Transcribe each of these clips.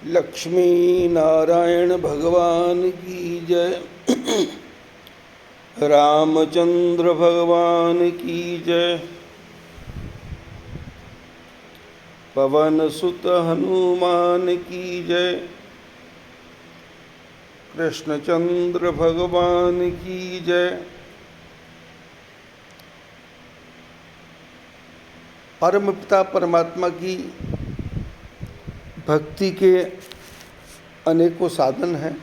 लक्ष्मी नारायण भगवान की जय। रामचंद्र भगवान की जय। पवन सुत हनुमान की जय। कृष्णचंद्र भगवान की जय। परम पिता परमात्मा की भक्ति के अनेकों साधन हैं।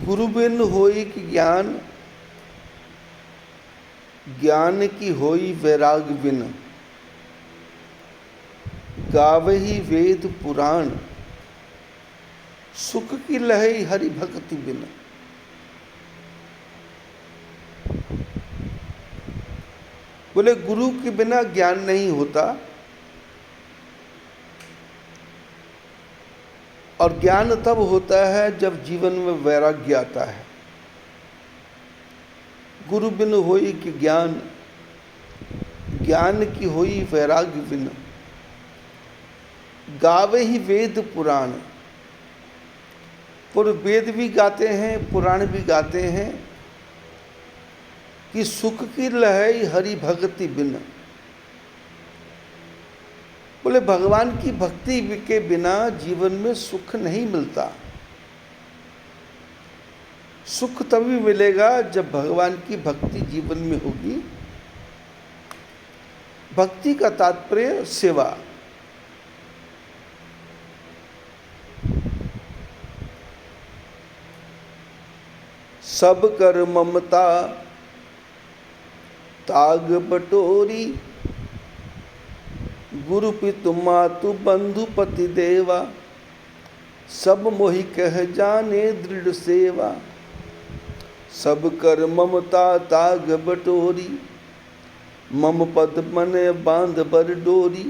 गुरु बिन होई कि ज्ञान, ज्ञान की होई वैराग बिन। गावही वेद पुराण, सुख की लहई हरि भक्ति बिन। बोले गुरु के बिना ज्ञान नहीं होता और ज्ञान तब होता है जब जीवन में वैराग्य आता है। गुरु बिन होई कि ज्ञान, ज्ञान की होई वैराग्य बिन। गावे ही वेद पुराण, वेद भी गाते हैं पुराण भी गाते हैं कि सुख की लहई हरि भक्ति बिन। बोले भगवान की भक्ति के बिना जीवन में सुख नहीं मिलता। सुख तभी मिलेगा जब भगवान की भक्ति जीवन में होगी। भक्ति का तात्पर्य सेवा। सब कर ममता ताग बटोरी, गुरु पितु मातु बंधु पति देवा। सब मोहि कह जाने दृढ़ सेवा। सब कर ममता ताग बटोरी, मम पद मन बांध बर डोरी।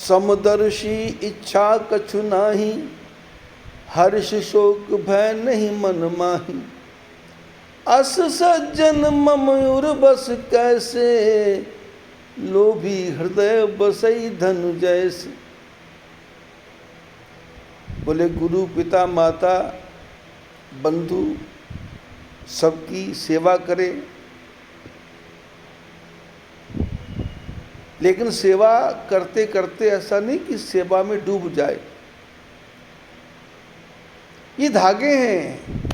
समदर्शी इच्छा कछु नाही, हर्ष शोक भय नहीं मन माही। अस सज्जन ममयूर बस कैसे, लोभी हृदय बसई धनु जैसे। बोले गुरु पिता माता बंधु सबकी सेवा करे, लेकिन सेवा करते करते ऐसा नहीं कि सेवा में डूब जाए। ये धागे हैं।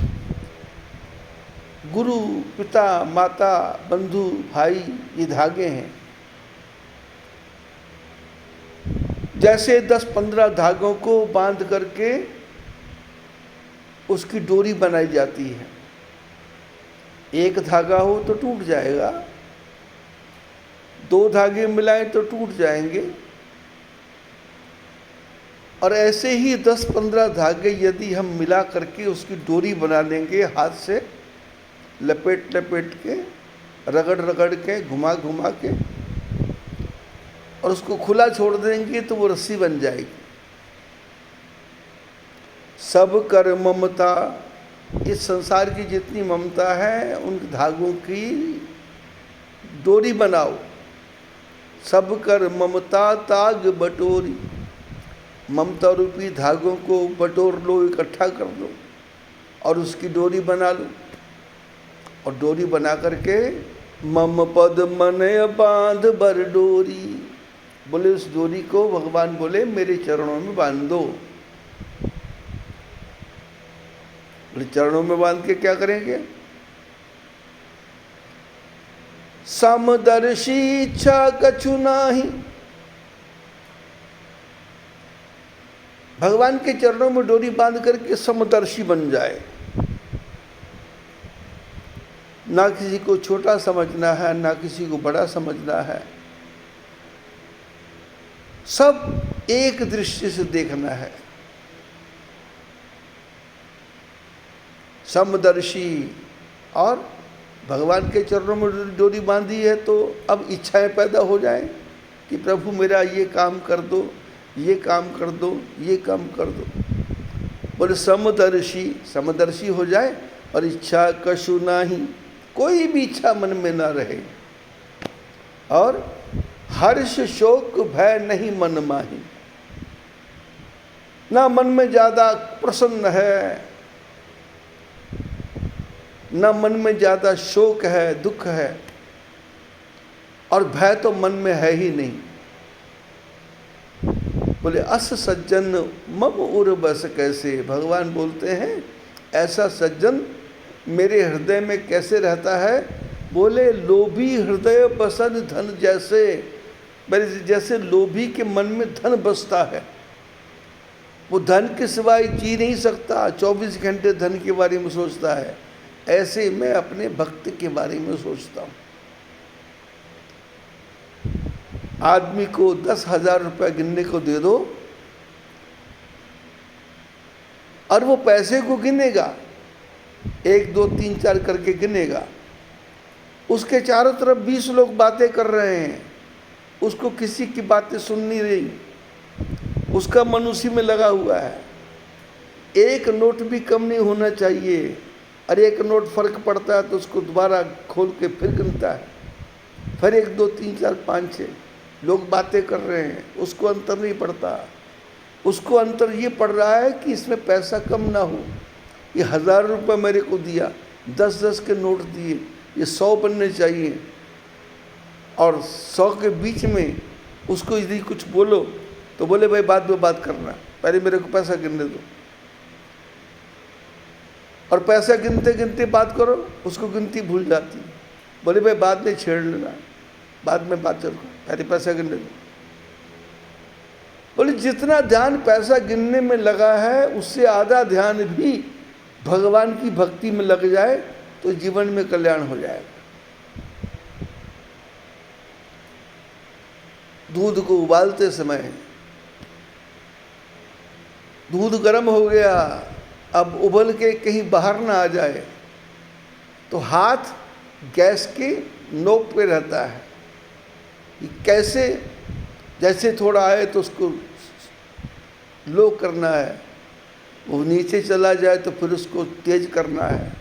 गुरु पिता माता बंधु भाई, ये धागे हैं। जैसे 10-15 धागों को बांध करके उसकी डोरी बनाई जाती है। एक धागा हो तो टूट जाएगा, 2 धागे मिलाएं तो टूट जाएंगे, और ऐसे ही 10-15 धागे यदि हम मिला करके उसकी डोरी बना लेंगे, हाथ से लपेट लपेट के, रगड़ रगड़ के, घुमा घुमा के, और उसको खुला छोड़ देंगे तो वो रस्सी बन जाएगी। सब कर ममता, इस संसार की जितनी ममता है उन धागों की डोरी बनाओ। सब कर ममता ताग बटोरी, ममता रूपी धागों को बटोर लो, इकट्ठा कर लो और उसकी डोरी बना लो। और डोरी बना करके मम पद मन बांध बर डोरी। बोले उस डोरी को भगवान बोले मेरे चरणों में बांध दो। बोले चरणों में बांध के क्या करेंगे? समदर्शी इच्छा कछु नाही। भगवान के चरणों में डोरी बांध करके समदर्शी बन जाए। ना किसी को छोटा समझना है, ना किसी को बड़ा समझना है, सब एक दृष्टि से देखना है। समदर्शी, और भगवान के चरणों में डोरी बांधी है तो अब इच्छाएं पैदा हो जाए कि प्रभु मेरा ये काम कर दो, ये काम कर दो, ये काम कर दो। बोले समदर्शी, समदर्शी हो जाए और इच्छा कछु नाही, कोई भी इच्छा मन में ना रहे। और हर्ष शोक भय नहीं मन माही। ना मन में ज्यादा प्रसन्न है, ना मन में ज्यादा शोक है, दुख है, और भय तो मन में है ही नहीं। बोले अस सज्जन मम उर बस कैसे। भगवान बोलते हैं ऐसा सज्जन मेरे हृदय में कैसे रहता है। बोले लोभी हृदय बसन धन जैसे। मेरे जैसे लोभी के मन में धन बसता है, वो धन के सिवाय जी नहीं सकता, 24 घंटे धन के बारे में सोचता है, ऐसे मैं अपने भक्त के बारे में सोचता हूँ। आदमी को 10,000 रुपये गिनने को दे दो और वो पैसे को गिनेगा, 1 2 3 4 करके गिनेगा। उसके चारों तरफ 20 लोग बातें कर रहे हैं, उसको किसी की बातें सुन नहीं रही, उसका मन उसी में लगा हुआ है। एक नोट भी कम नहीं होना चाहिए, और एक नोट फर्क पड़ता है तो उसको दोबारा खोल के फिर गिनता है। फिर 1 2 3 4 5 6 लोग बातें कर रहे हैं, उसको अंतर नहीं पड़ता। उसको अंतर ये पड़ रहा है कि इसमें पैसा कम ना हो। ये 1000 रुपये मेरे को दिया, 10-10 के नोट दिए, ये 100 बनने चाहिए। और 100 के बीच में उसको यदि कुछ बोलो तो बोले भाई बाद में बात करना, पहले मेरे को पैसा गिनने दो। और पैसा गिनते गिनते बात करो, उसको गिनती भूल जाती। बोले भाई बाद में छेड़ लेना, बाद में बात करो, पहले पैसा गिनने दो। बोले जितना ध्यान पैसा गिनने में लगा है उससे आधा ध्यान भी भगवान की भक्ति में लग जाए तो जीवन में कल्याण हो जाएगा। दूध को उबालते समय दूध गर्म हो गया, अब उबल के कहीं बाहर ना आ जाए तो हाथ गैस के नोक पे रहता है। ये कैसे, जैसे थोड़ा आए तो उसको लो करना है, वो नीचे चला जाए तो फिर उसको तेज करना है,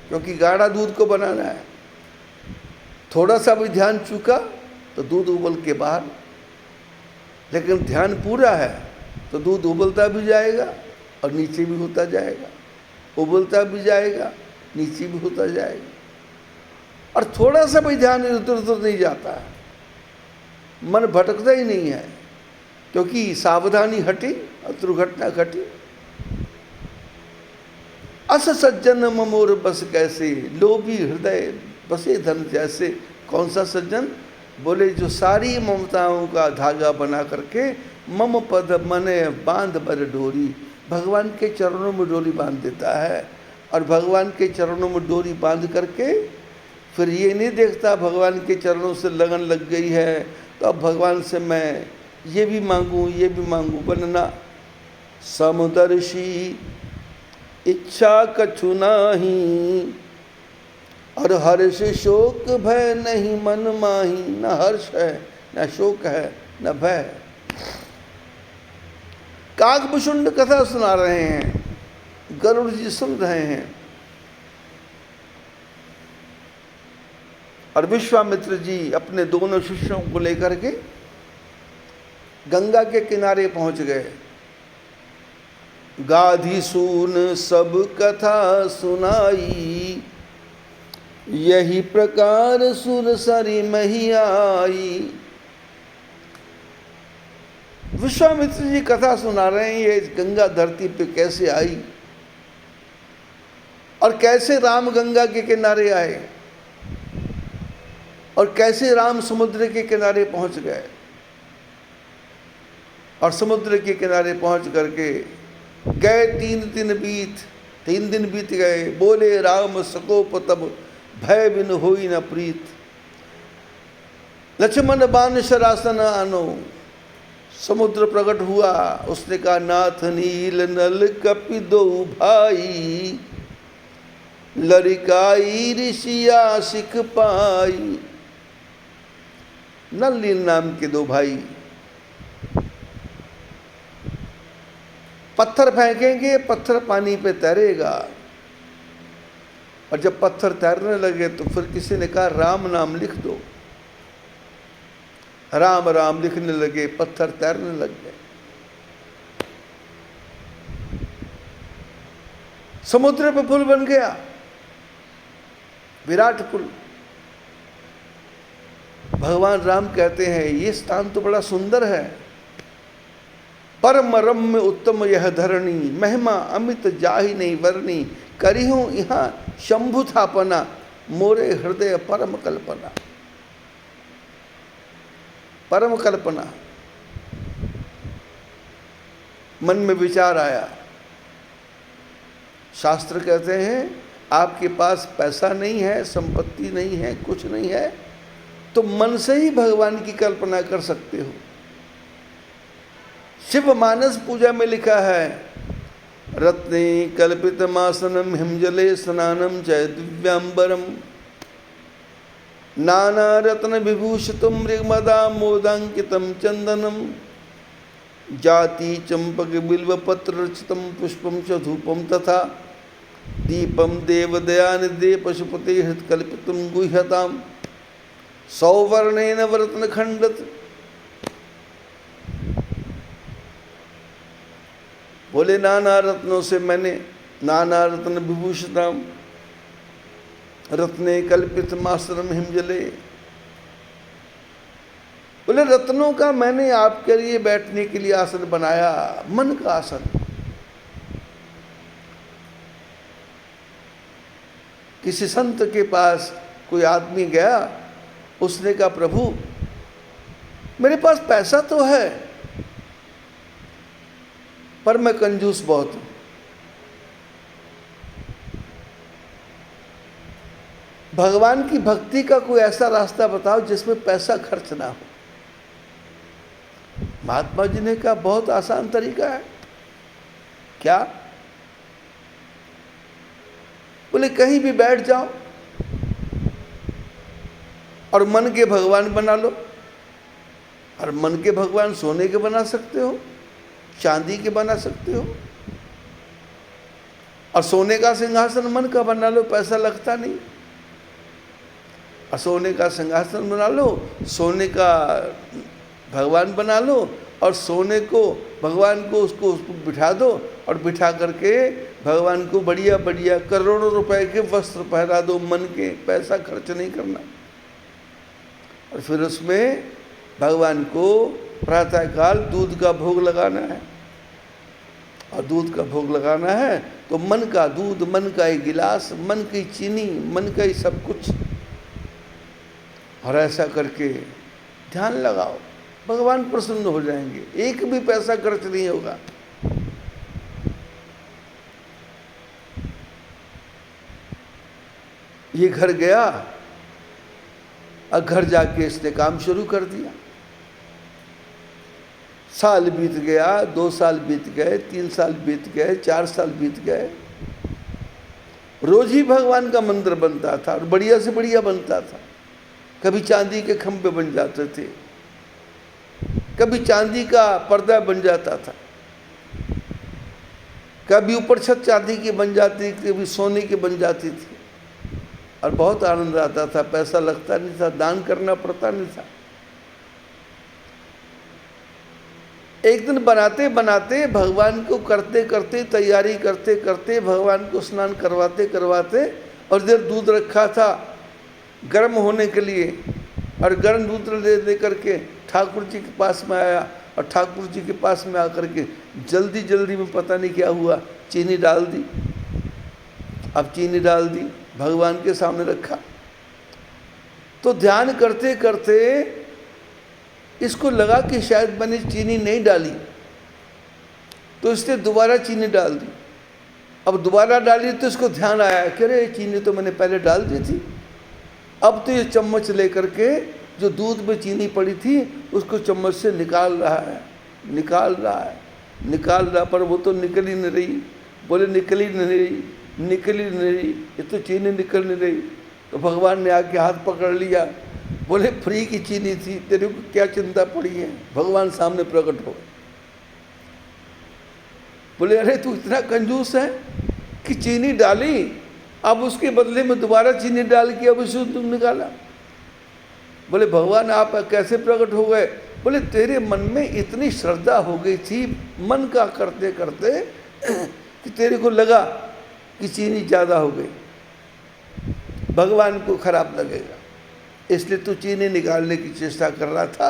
क्योंकि गाढ़ा दूध को बनाना है। थोड़ा सा भी ध्यान चूका तो दूध उबल के बाहर, लेकिन ध्यान पूरा है तो दूध उबलता भी जाएगा और नीचे भी होता जाएगा, उबलता भी जाएगा, नीचे भी होता जाएगा। और थोड़ा सा भी ध्यान इधर उधर नहीं जाता है, मन भटकता ही नहीं है, क्योंकि सावधानी हटी और दुर्घटना घटी। अस सज्जन ममोर बस कैसे, लोभी हृदय बसे धन जैसे। कौन सा सज्जन? बोले जो सारी ममताओं का धागा बना करके मम पद मने बांध बर डोरी, भगवान के चरणों में डोरी बांध देता है। और भगवान के चरणों में डोरी बांध करके फिर ये नहीं देखता भगवान के चरणों से लगन लग गई है तो अब भगवान से मैं ये भी मांगूं ये भी मांगूं। बनना समदर्शी इच्छा कछु नाही, और हर्ष शोक भय नहीं मन माही। न हर्ष है, न शोक है, न भय है। काकभुषुंड कथा सुना रहे हैं, गरुड़ जी सुन रहे हैं, और विश्वामित्र जी अपने दोनों शिष्यों को लेकर के गंगा के किनारे पहुंच गए। गाधी सून सब कथा सुनाई, यही प्रकार सुर सरी मही आई। विश्वामित्र जी कथा सुना रहे हैं, ये गंगा धरती पे कैसे आई और कैसे राम गंगा के किनारे आए और कैसे राम समुद्र के किनारे पहुंच गए। और समुद्र के किनारे पहुंच करके गए 3 दिन बीत गए। बोले राम सकोप तब भय बिन होई न प्रीत, लक्ष्मण बान शरासन आनो। समुद्र प्रकट हुआ, उसने कहा नाथ नील नल कपि दो भाई, लरिकाई ऋषिया सिख पाई। नल नील नाम के 2 भाई पत्थर फेंकेंगे, पत्थर पानी पे तैरेगा। और जब पत्थर तैरने लगे तो फिर किसी ने कहा राम नाम लिख दो। राम राम लिखने लगे, पत्थर तैरने लग गए। समुद्र पे पुल बन गया, विराट पुल। भगवान राम कहते हैं ये स्थान तो बड़ा सुंदर है, परम रम्य उत्तम यह धरणी, महिमा अमित जाहि नहीं वर्णी, करिहूं यहाँ शंभु थापना, मोरे हृदय परम कल्पना। परम कल्पना, मन में विचार आया। शास्त्र कहते हैं आपके पास पैसा नहीं है, संपत्ति नहीं है, कुछ नहीं है, तो मन से ही भगवान की कल्पना कर सकते हो। शिव मानस पूजा में लिखा है, रत्ने कल्पितमासनम हिमजले स्नानम च दिव्यांबरम, नाना रत्न विभूषितम मृगमदा मोदांकितम चंदनम, जाति चंपक बिल्व पत्र रचितम पुष्पम च धूपम तथा, दीपम देवदयानिधे पशुपते हृत्कल्पितम गुह्यताम, सौवर्णेन वरत्न खंडत। बोले नाना रत्नों से मैंने, नाना रत्न विभूषिताम, रत्ने कल्पित मासरम हिमजले। बोले रत्नों का मैंने आपके लिए बैठने के लिए आसन बनाया, मन का आसन। किसी संत के पास कोई आदमी गया, उसने कहा प्रभु मेरे पास पैसा तो है पर मैं कंजूस बहुत हूं, भगवान की भक्ति का कोई ऐसा रास्ता बताओ जिसमें पैसा खर्च ना हो। महात्मा जी ने कहा बहुत आसान तरीका है। क्या? बोले कहीं भी बैठ जाओ और मन के भगवान बना लो। और मन के भगवान सोने के बना सकते हो, चांदी के बना सकते हो, और सोने का सिंहासन मन का बना लो, पैसा लगता नहीं। और सोने का सिंहासन बना लो, सोने का भगवान बना लो, और सोने को भगवान को उसको बिठा दो, और बिठा करके भगवान को बढ़िया बढ़िया करोड़ों रुपए के वस्त्र पहना दो, मन के, पैसा खर्च नहीं करना। और फिर उसमें भगवान को प्रातःकाल दूध का भोग लगाना है, और दूध का भोग लगाना है तो मन का दूध, मन का ही गिलास, मन की चीनी, मन का ही सब कुछ। और ऐसा करके ध्यान लगाओ, भगवान प्रसन्न हो जाएंगे, एक भी पैसा खर्च नहीं होगा। ये घर गया और घर जाके इसने काम शुरू कर दिया। साल बीत गया, 2 साल बीत गए, 3 साल बीत गए, 4 साल बीत गए। रोज ही भगवान का मंदिर बनता था और बढ़िया से बढ़िया बनता था। कभी चांदी के खंभे बन जाते थे, कभी चांदी का पर्दा बन जाता था, कभी ऊपर छत चांदी की बन जाती थी, कभी सोने की बन जाती थी, और बहुत आनंद आता था। पैसा लगता नहीं था, दान करना पड़ता नहीं था। एक दिन बनाते बनाते, भगवान को करते करते, तैयारी करते करते, भगवान को स्नान करवाते करवाते, और इधर दूध रखा था गर्म होने के लिए, और गर्म दूध ले करके ठाकुर जी के पास में आया, और ठाकुर जी के पास में आकर के जल्दी जल्दी में पता नहीं क्या हुआ, चीनी डाल दी। अब चीनी डाल दी, भगवान के सामने रखा, तो ध्यान करते करते इसको लगा कि शायद मैंने चीनी नहीं डाली, तो इसने दोबारा चीनी डाल दी। अब दोबारा डाली तो इसको ध्यान आया कि अरे चीनी तो मैंने पहले डाल दी थी। अब तो ये चम्मच लेकर के जो दूध में चीनी पड़ी थी उसको चम्मच से निकाल रहा है, निकाल रहा है, निकाल रहा, पर वो तो निकल ही नहीं रही। बोले निकल ही नहीं रही, निकल ही नहीं रही, ये तो चीनी निकल नहीं रही। तो भगवान ने आके हाथ पकड़ लिया, बोले फ्री की चीनी थी, तेरे को क्या चिंता पड़ी है। भगवान सामने प्रकट हो, बोले अरे तू इतना कंजूस है कि चीनी डाली, अब उसके बदले में दोबारा चीनी डाल के अब उसे तुम निकाला। बोले भगवान आप कैसे प्रकट हो गए? बोले तेरे मन में इतनी श्रद्धा हो गई थी मन का करते करते कि तेरे को लगा कि चीनी ज़्यादा हो गई, भगवान को खराब लगेगा, इसलिए तू चीनी निकालने की चेष्टा कर रहा था।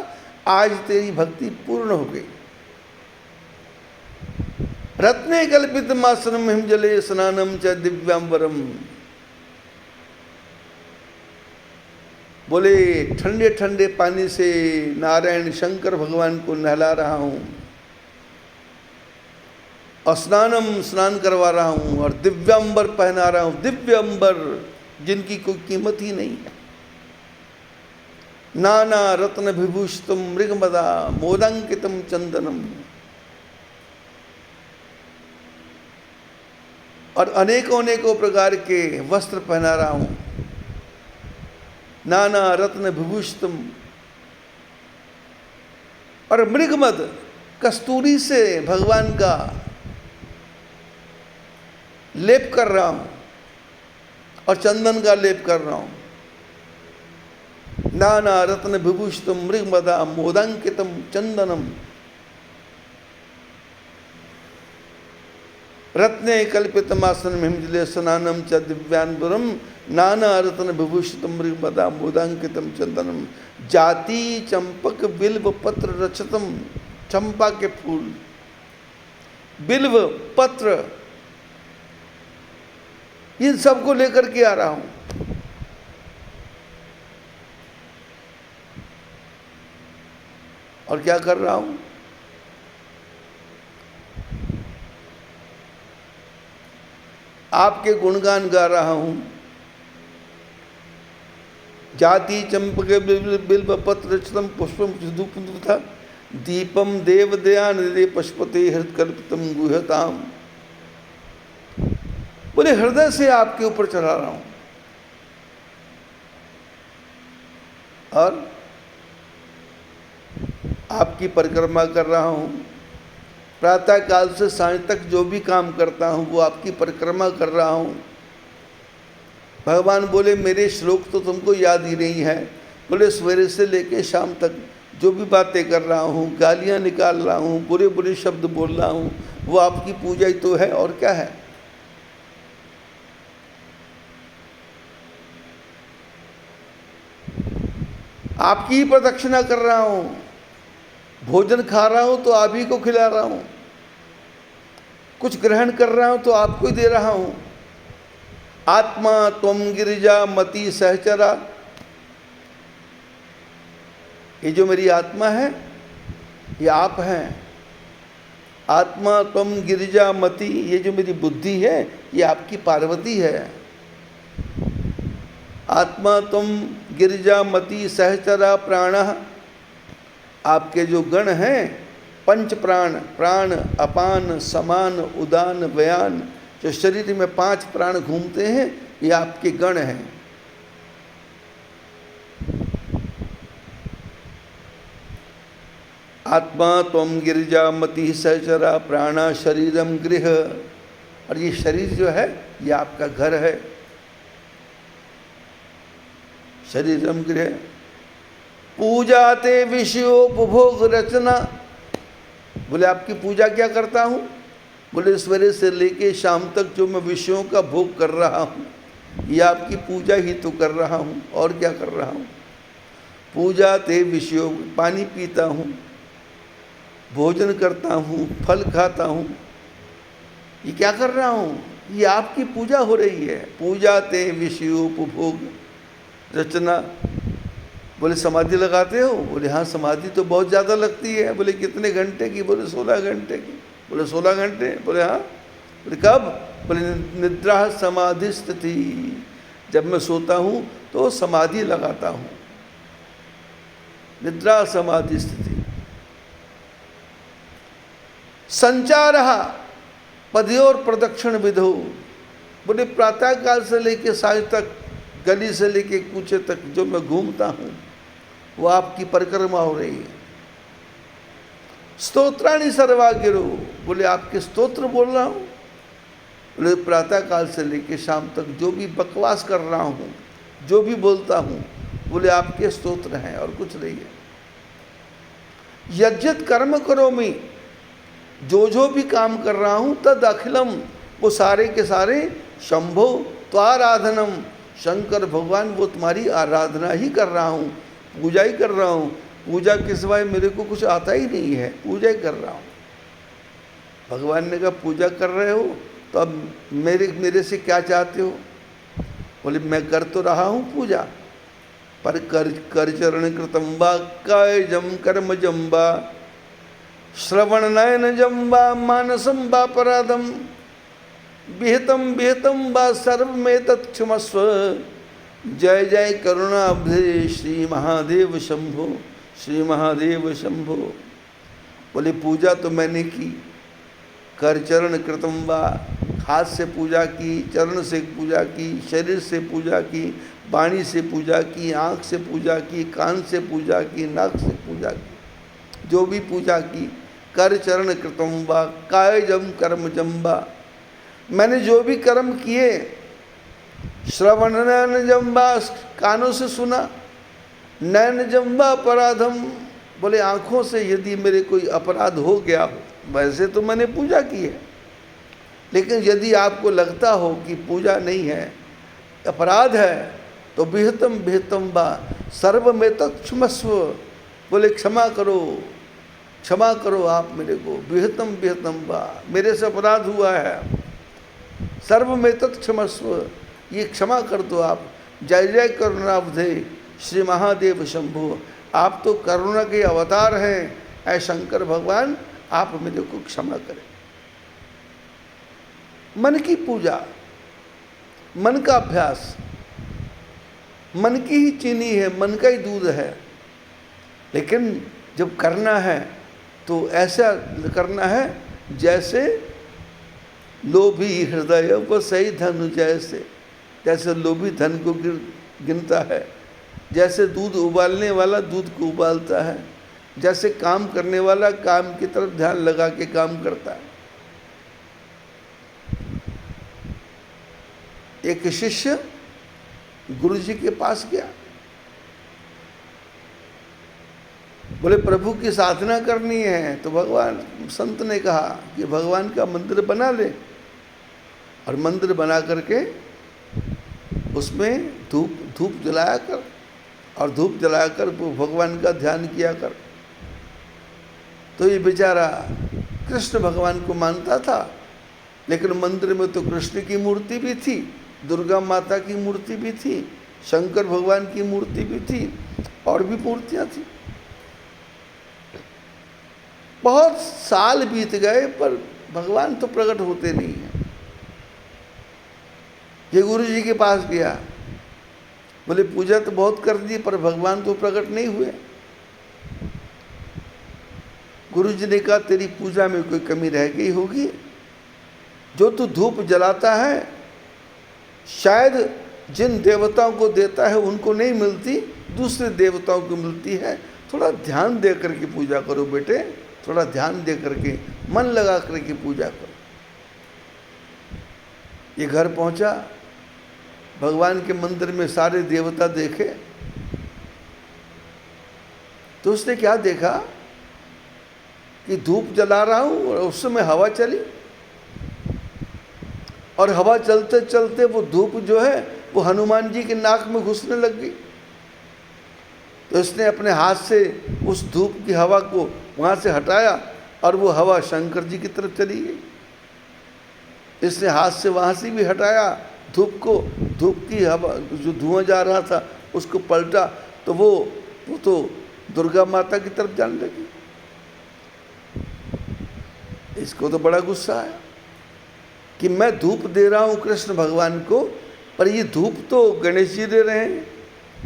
आज तेरी भक्ति पूर्ण हो गई। रत्ने कल्पित मासनम हिमजले स्नानम च दिव्यांबरम। बोले ठंडे ठंडे पानी से नारायण शंकर भगवान को नहला रहा हूँ, स्नानम स्नान करवा रहा हूँ, और दिव्यांबर पहना रहा हूँ। दिव्य अंबर जिनकी कोई कीमत ही नहीं है। नाना रत्न विभूषितम मृगमदा मोदांकितम चंदनम। और अनेकों अनेकों प्रकार के वस्त्र पहना रहा हूँ। नाना रत्न विभूषितम, और मृगमद कस्तूरी से भगवान का लेप कर रहा हूँ और चंदन का लेप कर रहा हूँ। नाना रत्न विभूषितम मृगमदा मोदांकितम चंदनम। रत्ने कल्पितमासन हिमजले स्नानम च दिव्यांबरम। नाना रत्न विभूषितम मृगमदा मोदांकितम चंदनम। जाति चंपक बिल्व पत्र रचतम। चंपा के फूल, बिल्व पत्र, इन सबको लेकर के आ रहा हूं। और क्या कर रहा हूं? आपके गुणगान गा रहा हूं। जाति चंपक बिल्व पत्र रचितम पुष्पम धूपम तथा दीपम देव दयानिधे पशुपते हृदकल्पितम गुह्यताम। बोले हृदय से आपके ऊपर चढ़ा रहा हूं। और आपकी परिक्रमा कर रहा हूं। प्रातः काल से सांझ तक जो भी काम करता हूं वो आपकी परिक्रमा कर रहा हूं। भगवान बोले मेरे श्लोक तो तुमको याद ही नहीं है। बोले सवेरे से लेके शाम तक जो भी बातें कर रहा हूँ, गालियाँ निकाल रहा हूँ, बुरे बुरे शब्द बोल रहा हूँ, वो आपकी पूजा ही तो है, और क्या है। आपकी ही प्रदक्षिणा कर रहा हूँ। भोजन खा रहा हूँ तो आप ही को खिला रहा हूँ। कुछ ग्रहण कर रहा हूँ तो आपको ही दे रहा हूँ। आत्मा त्वम गिरिजा मति सहचरा। ये जो मेरी आत्मा है ये आप हैं। आत्मा त्वम गिरिजा मति, ये जो मेरी बुद्धि है ये आपकी पार्वती है। आत्मा तुम गिरिजा मति सहचरा प्राण। आपके जो गण हैं पंच प्राण, प्राण अपान समान उदान व्यान, जो शरीर में 5 प्राण घूमते हैं ये आपके गण हैं। आत्मा त्वम गिरिजा मति सहचरा प्राणा शरीरम गृह। और ये शरीर जो है ये आपका घर है। शरीरम गृह। पूजा ते विषयोपभोग रचना। बोले आपकी पूजा क्या करता हूँ? बोले सवेरे से लेके शाम तक जो मैं विषयों का भोग कर रहा हूँ ये आपकी पूजा ही तो कर रहा हूँ, और क्या कर रहा हूँ। पूजा ते विषयों, पानी पीता हूँ, भोजन करता हूँ, फल खाता हूँ, ये क्या कर रहा हूँ? ये आपकी पूजा हो रही है। पूजा ते विषयोपभोग रचना। बोले समाधि लगाते हो? बोले हाँ समाधि तो बहुत ज़्यादा लगती है। बोले कितने घंटे की? बोले 16 घंटे की। बोले 16 घंटे? बोले हाँ। बोले कब? बोले निद्रा समाधि स्थिति, जब मैं सोता हूँ तो समाधि लगाता हूँ। निद्रा समाधि स्थिति। संचार पदयोर प्रदक्षिण विधो। बोले प्रातः काल से लेके सांझ तक, गली से लेके कूचे तक जो मैं घूमता हूँ वो आपकी परिक्रमा हो रही है। स्तोत्राणि सर्वागिरो। बोले आपके स्तोत्र बोल रहा हूँ। बोले प्रातः काल से लेके शाम तक जो भी बकवास कर रहा हूँ, जो भी बोलता हूँ बोले आपके स्तोत्र हैं और कुछ नहीं है। यज्ञत कर्म करोमि, जो भी काम कर रहा हूँ, तद अखिलम, वो सारे के सारे शंभो त्वाराधनम, शंकर भगवान वो तुम्हारी आराधना ही कर रहा हूँ, पूजा ही कर रहा हूँ। पूजा के सिवाय मेरे को कुछ आता ही नहीं है, पूजा ही कर रहा हूँ। भगवान ने कहा पूजा कर रहे हो तो अब मेरे से क्या चाहते हो? बोले मैं कर तो रहा हूँ पूजा, पर कर चरण कृतम वा काय जम कर्म जम्बा श्रवण नयन जम्बा मानसम वा पराधम विहितम वा सर्व में तत्क्षमस्व जय जय करुणाब्धे श्री महादेव शंभो, श्री महादेव शंभो। बोले पूजा तो मैंने की, कर चरण कृतम वा, हाथ से पूजा की, चरण से पूजा की, शरीर से पूजा की, वाणी से पूजा की, आँख से पूजा की, कान से पूजा की, नाक से पूजा की, जो भी पूजा की। कर चरण कृतम वा काय जम कर्म जम्बा, मैंने जो भी कर्म किए, श्रवण नयन जम्बा, कानों से सुना, नयन जम्बा अपराधम, बोले आँखों से यदि मेरे कोई अपराध हो गया हो, वैसे तो मैंने पूजा की है, लेकिन यदि आपको लगता हो कि पूजा नहीं है, अपराध है, तो विहितम वा सर्व में तत्क्षमस्व, बोले क्षमा करो आप मेरे को। विहितम वा, मेरे से अपराध हुआ है, सर्व में तत्क्षमस्व, ये क्षमा कर दो आप। जय जय करुणाब्धे श्री महादेव शंभो, आप तो करुणा के अवतार हैं, ऐ शंकर भगवान आप मेरे को क्षमा करें। मन की पूजा, मन का अभ्यास, मन की ही चीनी है, मन का ही दूध है, लेकिन जब करना है तो ऐसा करना है जैसे लोभी हृदय वो सही धन जैसे लोभी धन को गिनता है, जैसे दूध उबालने वाला दूध को उबालता है, जैसे काम करने वाला काम की तरफ ध्यान लगा के काम करता है। एक शिष्य गुरु जी के पास गया, बोले प्रभु की साधना करनी है, तो भगवान संत ने कहा कि भगवान का मंदिर बना ले, और मंदिर बना करके उसमें धूप जलाया कर, और धूप जलाकर वो भगवान का ध्यान किया कर। तो ये बेचारा कृष्ण भगवान को मानता था, लेकिन मंदिर में तो कृष्ण की मूर्ति भी थी, दुर्गा माता की मूर्ति भी थी, शंकर भगवान की मूर्ति भी थी, और भी मूर्तियां थी। बहुत साल बीत गए पर भगवान तो प्रकट होते नहीं हैं। ये गुरु जी के पास गया, बोले पूजा तो बहुत कर दी पर भगवान तो प्रकट नहीं हुए। गुरु जी ने कहा तेरी पूजा में कोई कमी रह गई होगी, जो तू धूप जलाता है शायद जिन देवताओं को देता है उनको नहीं मिलती, दूसरे देवताओं को मिलती है। थोड़ा ध्यान दे करके पूजा करो बेटे, थोड़ा ध्यान दे करके मन लगा करके पूजा करो। ये घर पहुंचा, भगवान के मंदिर में सारे देवता देखे, तो उसने क्या देखा कि धूप जला रहा हूं और उस समय हवा चली, और हवा चलते चलते वो धूप जो है वो हनुमान जी के नाक में घुसने लग गई। तो इसने अपने हाथ से उस धूप की हवा को वहाँ से हटाया और वो हवा शंकर जी की तरफ चली गई। इसने हाथ से वहाँ से भी हटाया धूप को, धूप की हवा जो धुआं जा रहा था उसको पलटा तो वो तो दुर्गा माता की तरफ जाने लगी। इसको तो बड़ा गुस्सा आया कि मैं धूप दे रहा हूँ कृष्ण भगवान को, पर ये धूप तो गणेश जी दे रहे हैं,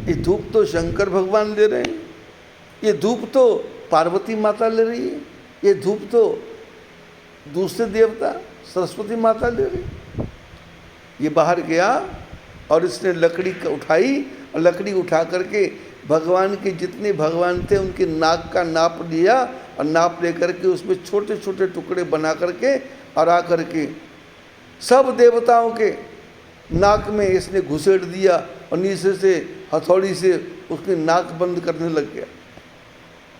ये धूप तो शंकर भगवान दे रहे हैं, ये धूप तो पार्वती माता ले रही है, ये धूप तो दूसरे देवता सरस्वती माता ले रही। ये बाहर गया और इसने लकड़ी उठाई और लकड़ी उठा करके भगवान के जितने भगवान थे उनके नाक का नाप लिया, और नाप ले करके उसमें छोटे छोटे टुकड़े बना करके और आ करके सब देवताओं के नाक में इसने घुसेड़ दिया और नीचे से हथौड़ी से उसकी नाक बंद करने लग गया।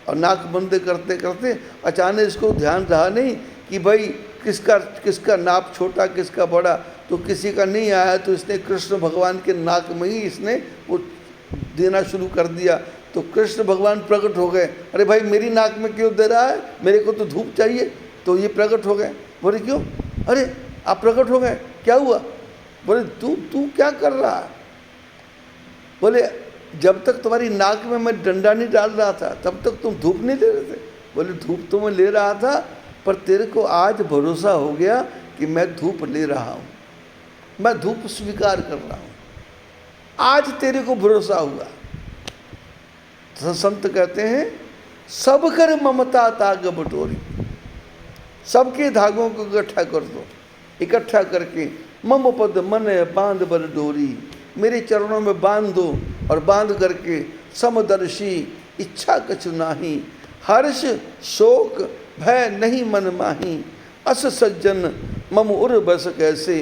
और नाक बंद करते करते अचानक इसको ध्यान रहा नहीं कि भाई किसका नाप छोटा किसका बड़ा, तो किसी का नहीं आया, तो इसने कृष्ण भगवान के नाक में ही इसने वो देना शुरू कर दिया। तो कृष्ण भगवान प्रकट हो गए, अरे भाई मेरी नाक में क्यों दे रहा है, मेरे को तो धूप चाहिए। तो ये प्रकट हो गए, बोले क्यों, अरे आप प्रकट हो गए, क्या हुआ? बोले तू क्या कर रहा है? बोले जब तक तुम्हारी नाक में मैं डंडा नहीं डाल रहा था तब तक तुम धूप नहीं ले रहे थे। बोले धूप तो मैं ले रहा था, पर तेरे को आज भरोसा हो गया कि मैं धूप ले रहा हूँ, मैं धूप स्वीकार कर रहा हूँ, आज तेरे को भरोसा हुआ। तो संत कहते हैं सब कर ममता ताग बटोरी, सबके धागों को इकट्ठा कर दो, इकट्ठा करके मम पद मन बांध बर डोरी, मेरे चरणों में बांध दो, और बांध करके समदर्शी इच्छा कछु नाही, हर्ष शोक भय नहीं मन माही, अस सज्जन मम उर बस कैसे,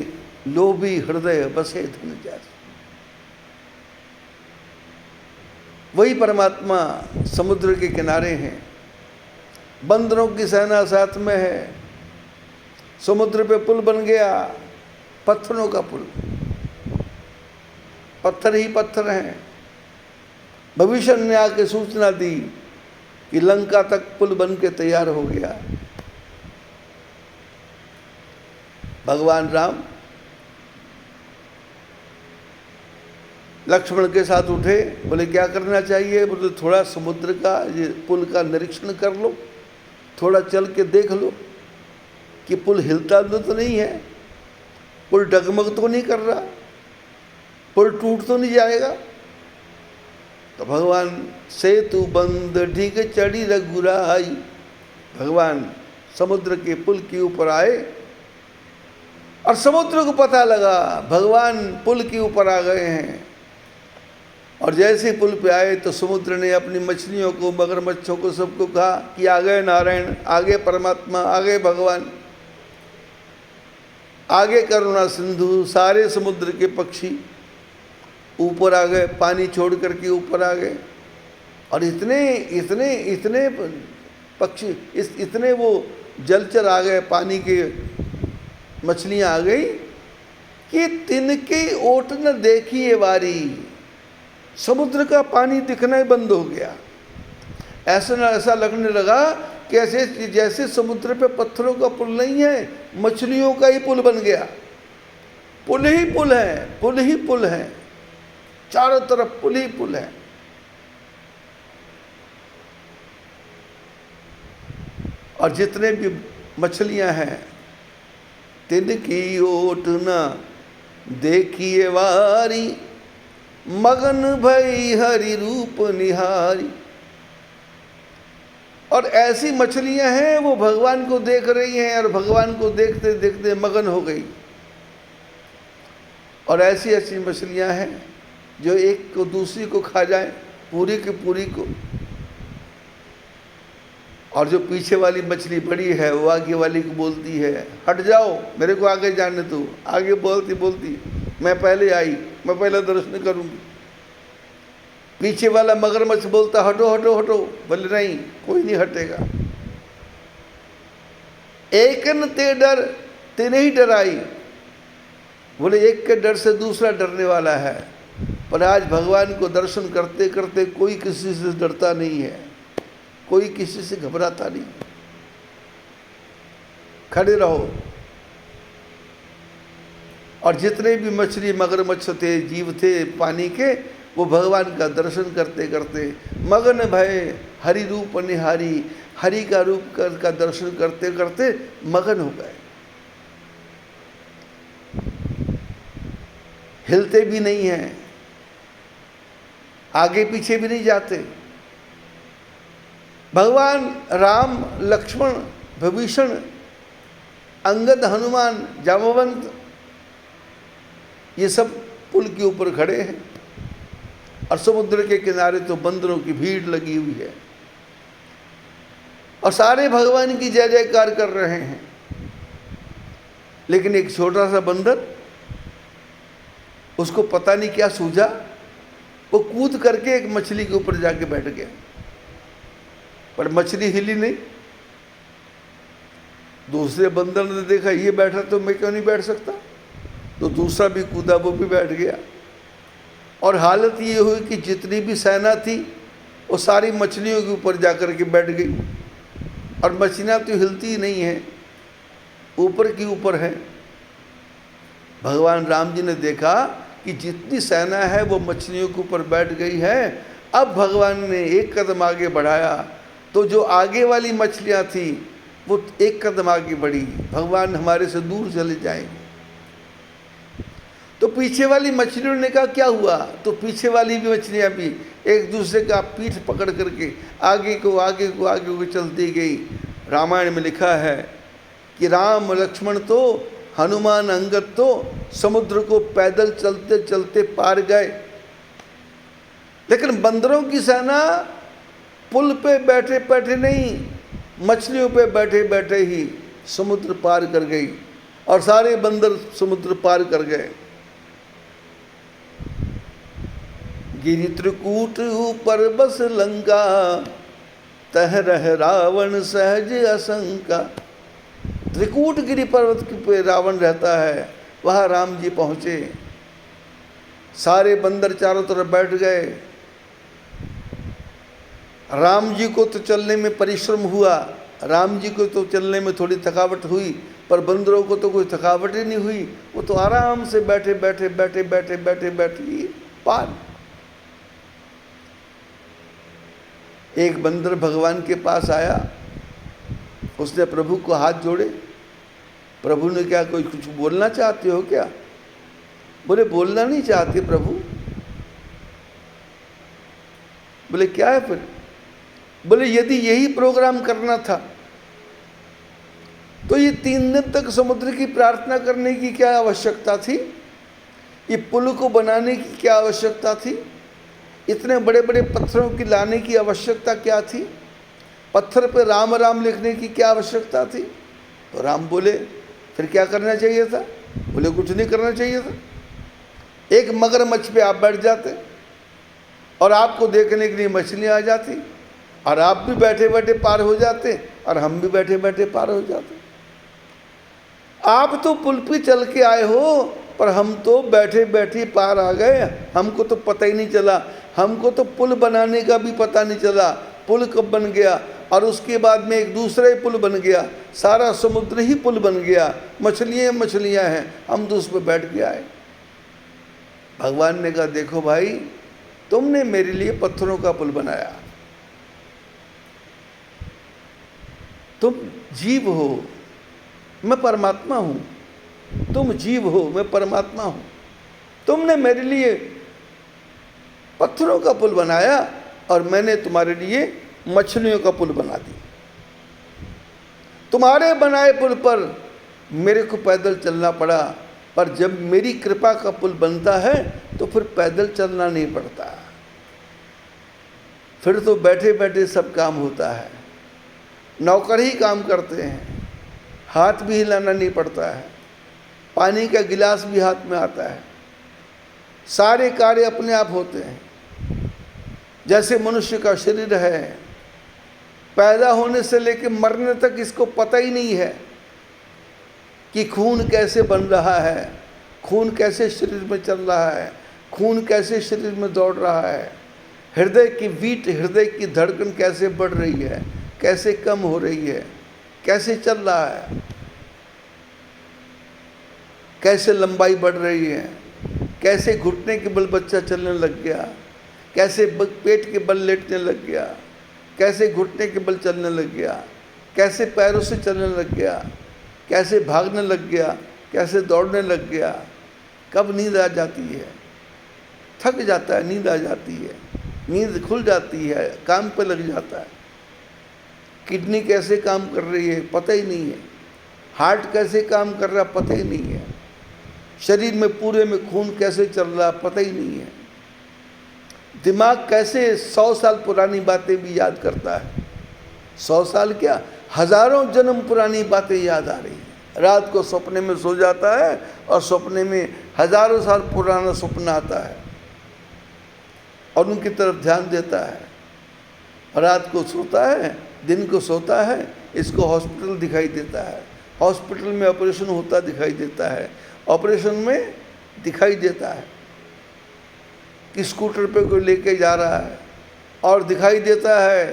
लोभी हृदय बसे धन जैसे। वही परमात्मा समुद्र के किनारे हैं, बंदरों की सेना साथ में है, समुद्र पे पुल बन गया, पत्थरों का पुल, पत्थर ही पत्थर हैं। भविष्य ने आके सूचना दी कि लंका तक पुल बन के तैयार हो गया। भगवान राम लक्ष्मण के साथ उठे, बोले क्या करना चाहिए? बोले थोड़ा समुद्र का ये पुल का निरीक्षण कर लो, थोड़ा चल के देख लो कि पुल हिलता तो नहीं है, पुल डगमग तो नहीं कर रहा, पुल टूट तो नहीं जाएगा। तो भगवान सेतु बंद ढीक चढ़ी रघुराई, भगवान समुद्र के पुल के ऊपर आए और समुद्र को पता लगा भगवान पुल के ऊपर आ गए हैं। और जैसे पुल पे आए तो समुद्र ने अपनी मछलियों को, मगरमच्छों को, सबको कहा कि आ गए नारायण, आगे परमात्मा, आगे भगवान, आगे करुणा सिंधु। सारे समुद्र के पक्षी ऊपर आ गए, पानी छोड़ करके ऊपर आ गए। और इतने इतने इतने पक्षी, इतने वो जलचर आ गए, पानी के मछलियाँ आ गई कि तिनके ओट न देखिए वारी, समुद्र का पानी दिखना ही बंद हो गया। ऐसा लगने लगा कि ऐसे जैसे समुद्र पे पत्थरों का पुल नहीं है, मछलियों का ही पुल बन गया। पुल ही पुल है, पुल ही पुल है, चारों तरफ पुल ही पुल है। और जितने भी मछलियां हैं, तिनकी ओट न देखिए वारी, मगन भई हरि रूप निहारी। और ऐसी मछलियां हैं वो भगवान को देख रही हैं और भगवान को देखते देखते मगन हो गई। और ऐसी ऐसी मछलियां हैं जो एक को दूसरी को खा जाए, पूरी की पूरी को। और जो पीछे वाली मछली बड़ी है वो आगे वाली को बोलती है हट जाओ, मेरे को आगे जाने दो। आगे बोलती बोलती मैं पहले आई, मैं पहले दर्शन करूंगी। पीछे वाला मगरमच्छ बोलता हटो हटो हटो, बोले नहीं कोई नहीं हटेगा। एक न ते डर ते नहीं डराई, बोले एक के डर से दूसरा डरने वाला है। पर आज भगवान को दर्शन करते करते कोई किसी से डरता नहीं है, कोई किसी से घबराता नहीं। खड़े रहो। और जितने भी मछली मगरमच्छ थे, जीव थे पानी के, वो भगवान का दर्शन करते करते मगन भय हरि रूप निहारी, हरि का रूप का दर्शन करते करते मगन हो गए। हिलते भी नहीं हैं, आगे पीछे भी नहीं जाते। भगवान राम, लक्ष्मण, विभीषण, अंगद, हनुमान, जामवंत, ये सब पुल के ऊपर खड़े हैं। और समुद्र के किनारे तो बंदरों की भीड़ लगी हुई है और सारे भगवान की जय जयकार कर रहे हैं। लेकिन एक छोटा सा बंदर, उसको पता नहीं क्या सूझा, वो कूद करके एक मछली के ऊपर जाके बैठ गया, पर मछली हिली नहीं। दूसरे बंदर ने देखा ये बैठा तो मैं क्यों नहीं बैठ सकता, तो दूसरा भी कूदा, वो भी बैठ गया। और हालत ये हुई कि जितनी भी सेना थी वो सारी मछलियों के ऊपर जाकर के बैठ गई, और मछलियाँ तो हिलती ही नहीं है, ऊपर की ऊपर है। भगवान राम जी ने देखा कि जितनी सेना है वो मछलियों के ऊपर बैठ गई है। अब भगवान ने एक कदम आगे बढ़ाया तो जो आगे वाली मछलियाँ थी वो एक कदम आगे बढ़ी, भगवान हमारे से दूर चले जाएंगे। तो पीछे वाली मछलियों ने कहा क्या हुआ, तो पीछे वाली भी मछलियाँ भी एक दूसरे का पीठ पकड़ करके आगे को चलती गई। रामायण में लिखा है कि राम लक्ष्मण तो हनुमान अंगद तो समुद्र को पैदल चलते चलते पार गए, लेकिन बंदरों की सेना पुल पे बैठे बैठे नहीं, मछलियों पे बैठे बैठे ही समुद्र पार कर गई, और सारे बंदर समुद्र पार कर गए। गिरि त्रिकूट ऊपर बस लंका, तह रह रावण सहज आशंका। त्रिकूट गिरि पर्वत पे रावण रहता है, वहाँ राम जी पहुँचे। सारे बंदर चारों तरफ बैठ गए। राम जी को तो चलने में परिश्रम हुआ, राम जी को तो चलने में थोड़ी थकावट हुई, पर बंदरों को तो कोई थकावट ही नहीं हुई। वो तो आराम से बैठे बैठे बैठे बैठे बैठे बैठे ही पार। एक बंदर भगवान के पास आया, उसने प्रभु को हाथ जोड़े। प्रभु ने क्या, कोई कुछ बोलना चाहते हो क्या? बोले बोलना नहीं चाहते प्रभु। बोले क्या है फिर? बोले यदि यही प्रोग्राम करना था तो ये 3 दिन तक समुद्र की प्रार्थना करने की क्या आवश्यकता थी? ये पुल को बनाने की क्या आवश्यकता थी? इतने बड़े बड़े पत्थरों की लाने की आवश्यकता क्या थी? पत्थर पे राम राम लिखने की क्या आवश्यकता थी? तो राम बोले फिर क्या करना चाहिए था? बोले कुछ नहीं करना चाहिए था। एक मगरमच्छ पे आप बैठ जाते और आपको देखने के लिए मछलियाँ आ जाती, और आप भी बैठे बैठे पार हो जाते और हम भी बैठे बैठे पार हो जाते। आप तो पुल पे चल के आए हो, पर हम तो बैठे बैठे पार आ गए, हमको तो पता ही नहीं चला। हमको तो पुल बनाने का भी पता नहीं चला, पुल कब बन गया, और उसके बाद में एक दूसरा ही पुल बन गया, सारा समुद्र ही पुल बन गया, मछलियाँ मछलियाँ हैं, हम तो उस पर बैठ के आए। भगवान ने कहा देखो भाई, तुमने मेरे लिए पत्थरों का पुल बनाया, तुम जीव हो मैं परमात्मा हूँ, तुम जीव हो मैं परमात्मा हूँ। तुमने मेरे लिए पत्थरों का पुल बनाया और मैंने तुम्हारे लिए मछलियों का पुल बना दिया। तुम्हारे बनाए पुल पर मेरे को पैदल चलना पड़ा, पर जब मेरी कृपा का पुल बनता है तो फिर पैदल चलना नहीं पड़ता, फिर तो बैठे बैठे सब काम होता है। नौकर ही काम करते हैं, हाथ भी हिलाना नहीं पड़ता है, पानी का गिलास भी हाथ में आता है, सारे कार्य अपने आप होते हैं। जैसे मनुष्य का शरीर है, पैदा होने से लेकर मरने तक इसको पता ही नहीं है कि खून कैसे बन रहा है, खून कैसे शरीर में चल रहा है, खून कैसे शरीर में दौड़ रहा है, हृदय की बीट, हृदय की धड़कन कैसे बढ़ रही है, कैसे कम हो रही है, कैसे चल रहा है, कैसे लंबाई बढ़ रही है, कैसे घुटने के बल बच्चा चलने लग गया, कैसे पेट के बल लेटने लग गया, कैसे घुटने के बल चलने लग गया, कैसे पैरों से चलने लग गया, कैसे भागने लग गया, कैसे दौड़ने लग गया। कब नींद आ जाती है, थक जाता है, नींद आ जाती है, नींद खुल जाती है, काम पे लग जाता है। किडनी कैसे काम कर रही है पता ही नहीं है, हार्ट कैसे काम कर रहा पता ही नहीं है, शरीर में पूरे में खून कैसे चल रहा पता ही नहीं है। दिमाग कैसे 100 साल पुरानी बातें भी याद करता है, 100 साल क्या, हजारों जन्म पुरानी बातें याद आ रही हैं। रात को सपने में सो जाता है और सपने में हजारों साल पुराना सपना आता है। और उनकी तरफ ध्यान देता है। रात को सोता है, दिन को सोता है, इसको हॉस्पिटल दिखाई देता है, हॉस्पिटल में ऑपरेशन होता दिखाई देता है, ऑपरेशन में दिखाई देता है कि स्कूटर पे कोई लेके जा रहा है, और दिखाई देता है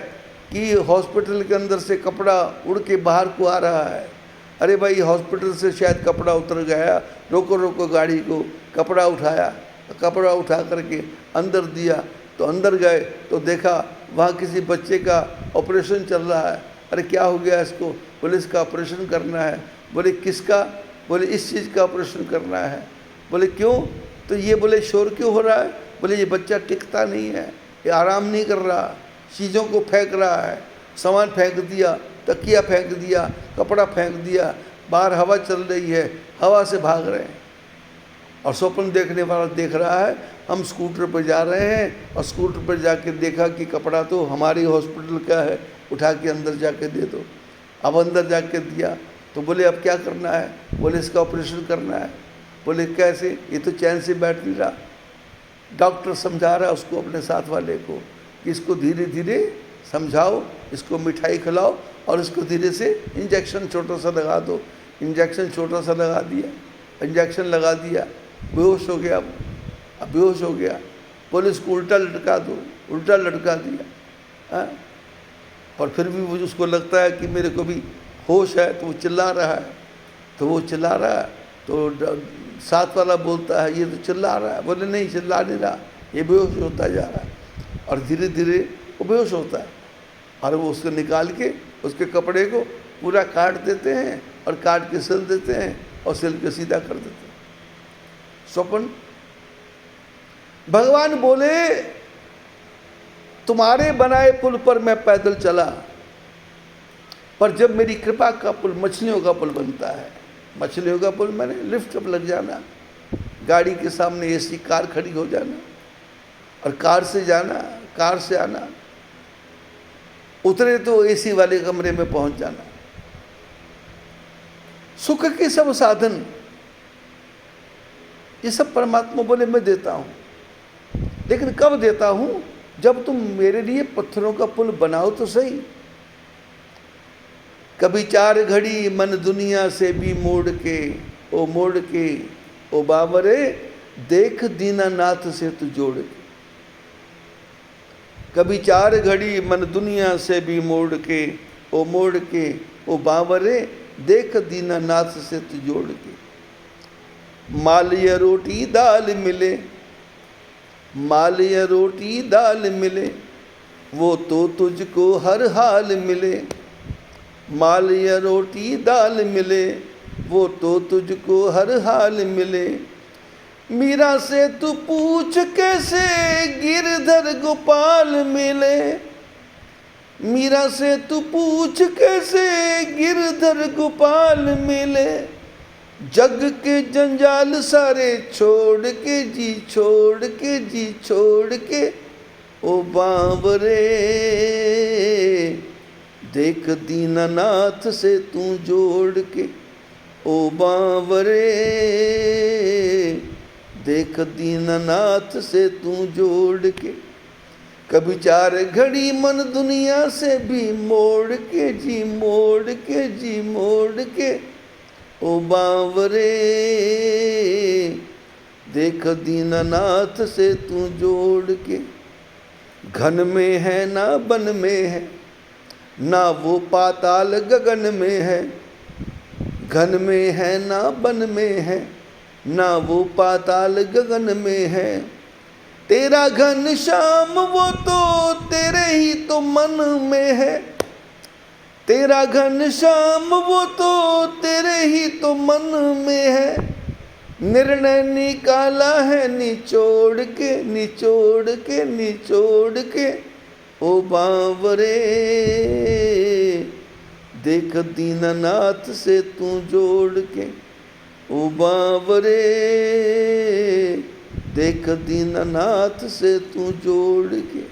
कि हॉस्पिटल के अंदर से कपड़ा उड़ के बाहर को आ रहा है। अरे भाई, हॉस्पिटल से शायद कपड़ा उतर गया, रोको रोको गाड़ी को। कपड़ा उठाया, कपड़ा उठा करके अंदर दिया, तो अंदर गए तो देखा वहाँ किसी बच्चे का ऑपरेशन चल रहा है। अरे क्या हो गया इसको? बोले इसका ऑपरेशन करना है। बोले किसका? बोले इस चीज़ का ऑपरेशन करना है। बोले क्यों? तो ये बोले शोर क्यों हो रहा है? बोले ये बच्चा टिकता नहीं है, ये आराम नहीं कर रहा, चीज़ों को फेंक रहा है, सामान फेंक दिया, तकिया फेंक दिया, कपड़ा फेंक दिया, बाहर हवा चल रही है, हवा से भाग रहे हैं। और स्वप्न देखने वाला देख रहा है हम स्कूटर पर जा रहे हैं, और स्कूटर पर जाके देखा कि कपड़ा तो हमारी हॉस्पिटल का है, उठा के अंदर जाके दे दो। अब अंदर जाके दिया तो बोले अब क्या करना है? बोले इसका ऑपरेशन करना है। बोले कैसे? ये तो चैन से बैठ नहीं रहा। डॉक्टर समझा रहा है उसको, अपने साथ वाले को, कि इसको धीरे धीरे समझाओ, इसको मिठाई खिलाओ और इसको धीरे से इंजेक्शन छोटा सा लगा दो। इंजेक्शन छोटा सा लगा दिया, इंजेक्शन लगा दिया, बेहोश हो गया। अब बेहोश हो गया। बोले इसको उल्टा लटका दो, उल्टा लटका दिया। हाँ, और फिर भी वो उसको लगता है कि मेरे को भी होश है, तो वो चिल्ला रहा है। तो वो चिल्ला रहा है तो साथ वाला बोलता है ये तो चिल्ला रहा है। बोले नहीं, चिल्ला नहीं रहा, ये बेहोश होता जा रहा है। और धीरे धीरे वो बेहोश होता है, और वो उसको निकाल के उसके कपड़े को पूरा काट देते हैं, और काट के सिल देते हैं, और सिल के सीधा कर देते हैं। स्वप्न। भगवान बोले तुम्हारे बनाए पुल पर मैं पैदल चला, पर जब मेरी कृपा का पुल मछलियों का पुल बनता है, मछलियों का पुल मैंने लिफ्ट पर लग जाना, गाड़ी के सामने एसी कार खड़ी हो जाना, और कार से जाना, कार से आना, उतरे तो एसी वाले कमरे में पहुंच जाना। सुख के सब साधन ये सब परमात्मा बोले मैं देता हूं, लेकिन कब देता हूं? जब तुम मेरे लिए पत्थरों का पुल बनाओ तो सही। कभी 4 घड़ी मन दुनिया से भी मोड़ के, ओ बाबरे देख दीनानाथ से तू जोड़ के। कभी 4 घड़ी मन दुनिया से भी मोड़ के, ओ बाबरे देख दीनानाथ से तू जोड़ के। माल या रोटी दाल मिले, माल या रोटी दाल मिले, वो तो तुझको हर हाल मिले। माल या रोटी दाल मिले, वो तो तुझको हर हाल मिले। मीरा से तू पूछ कैसे गिरधर गोपाल मिले। मीरा से तू पूछ कैसे गिरधर गोपाल मिले। जग के जंजाल सारे छोड़ के जी, छोड़ के जी, छोड़ के, ओ बाबरे देख दीनानाथ से तू जोड़ के। ओ बाबरे देख दीनानाथ से तू जोड़ के। कभी 4 घड़ी मन दुनिया से भी मोड़ के जी, मोड़ के जी, मोड़ के, ओ बाबरे देख दीनानाथ से तू जोड़ के। घन में है ना बन में है, ना वो पाताल गगन में है। घन में है ना बन में है, ना वो पाताल गगन में है। तेरा घन श्याम वो तो तेरे ही तो मन में है। तेरा घन श्याम वो तो तेरे ही तो मन में है। निर्णय निकाला है निचोड़ के, निचोड़ के, निचोड़ के, ओ बाबरे देख दीनानाथ से तू जोड़ के। ओ बाबरे देख दीनानाथ से तू जोड़ के।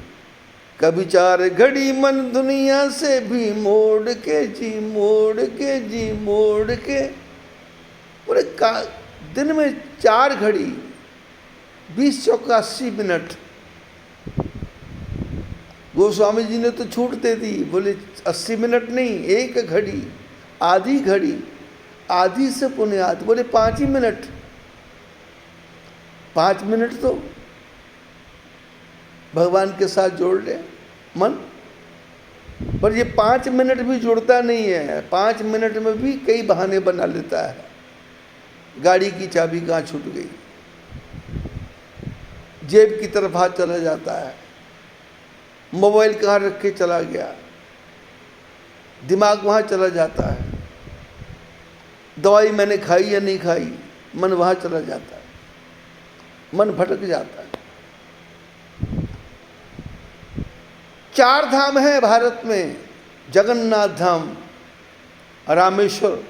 कभी 4 घड़ी मन दुनिया से भी मोड़ के जी, मोड़ के जी, मोड़ के। पूरे दिन में 4 घड़ी 20 चौका 80 मिनट गोस्वामी जी ने तो छूट दे दी, बोले 80 मिनट नहीं, 1 घड़ी, आधी घड़ी, आधी से पुण्यात, बोले 5 ही मिनट। 5 मिनट तो भगवान के साथ जोड़ ले मन। पर ये 5 मिनट भी जुड़ता नहीं है, 5 मिनट में भी कई बहाने बना लेता है। गाड़ी की चाबी कहाँ छूट गई, जेब की तरफ हाथ चला जाता है, मोबाइल कहाँ रख के चला गया, दिमाग वहाँ चला जाता है, दवाई मैंने खाई या नहीं खाई, मन वहाँ चला जाता है, मन भटक जाता है। 4 धाम है भारत में, जगन्नाथ धाम, रामेश्वर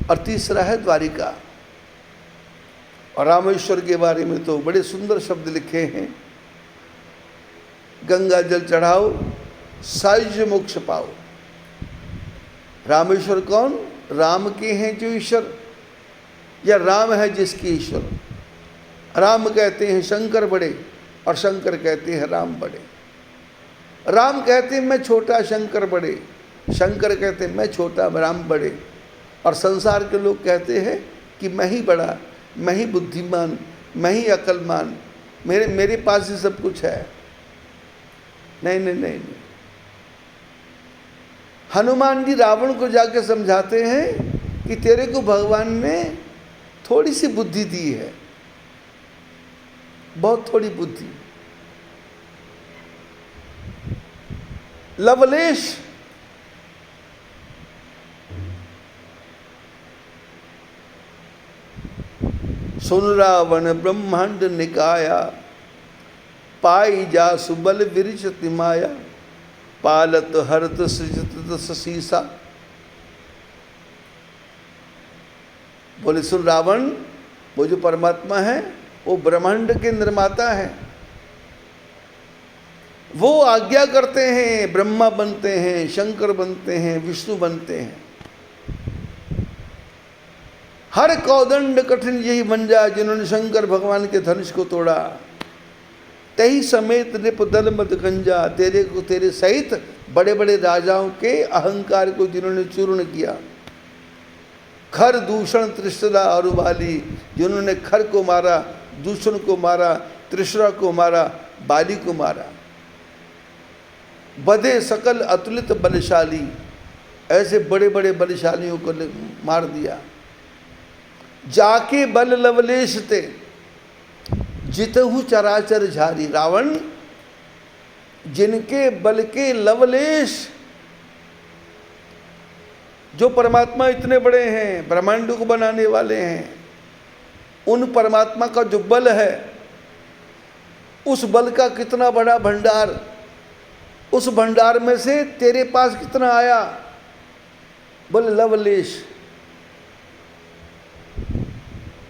और तीसरा है द्वारिका। और रामेश्वर के बारे में तो बड़े सुंदर शब्द लिखे हैं, गंगा जल चढ़ाओ सायुज्य मोक्ष पाओ। रामेश्वर कौन? राम के हैं जो ईश्वर, या राम है जिसके ईश्वर। राम कहते हैं शंकर बड़े, और शंकर कहते हैं राम बड़े। राम कहते हैं मैं छोटा, शंकर बड़े, शंकर कहते हैं मैं छोटा, राम बड़े। और संसार के लोग कहते हैं कि मैं ही बड़ा, मैं ही बुद्धिमान, मैं ही अक्लमान, मेरे पास ही सब कुछ है। नहीं नहीं नहीं नहीं। हनुमान जी रावण को जाके समझाते हैं कि तेरे को भगवान ने थोड़ी सी बुद्धि दी है, बहुत थोड़ी बुद्धि। लवलेश सुन रावण ब्रह्मांड निकाया, पाई जा सुबल विरचति माया, पालत हरत सृजत सीसा। बोले सुन रावण, वो जो परमात्मा है वो ब्रह्मांड के निर्माता है, वो आज्ञा करते हैं, ब्रह्मा बनते हैं, शंकर बनते हैं, विष्णु बनते हैं। हर कौदंड कठिन यही बन जा, जिन्होंने शंकर भगवान के धनुष को तोड़ा। तही समेत निप दल मत गंजा, तेरे सहित बड़े बड़े राजाओं के अहंकार को जिन्होंने चूर्ण किया। खर दूषण त्रिशरा और बाली, जिन्होंने खर को मारा, दूषण को मारा, त्रिशरा को मारा, बाली को मारा। बधे सकल अतुलित बलशाली, ऐसे बड़े बड़े बलशालियों को मार दिया। जाके बल लवलेश ते, जितहु चराचर झारी। रावण जिनके बल के लवलेश, जो परमात्मा इतने बड़े हैं, ब्रह्मांड को बनाने वाले हैं, उन परमात्मा का जो बल है, उस बल का कितना बड़ा भंडार, उस भंडार में से तेरे पास कितना आया? बोले लवलेश।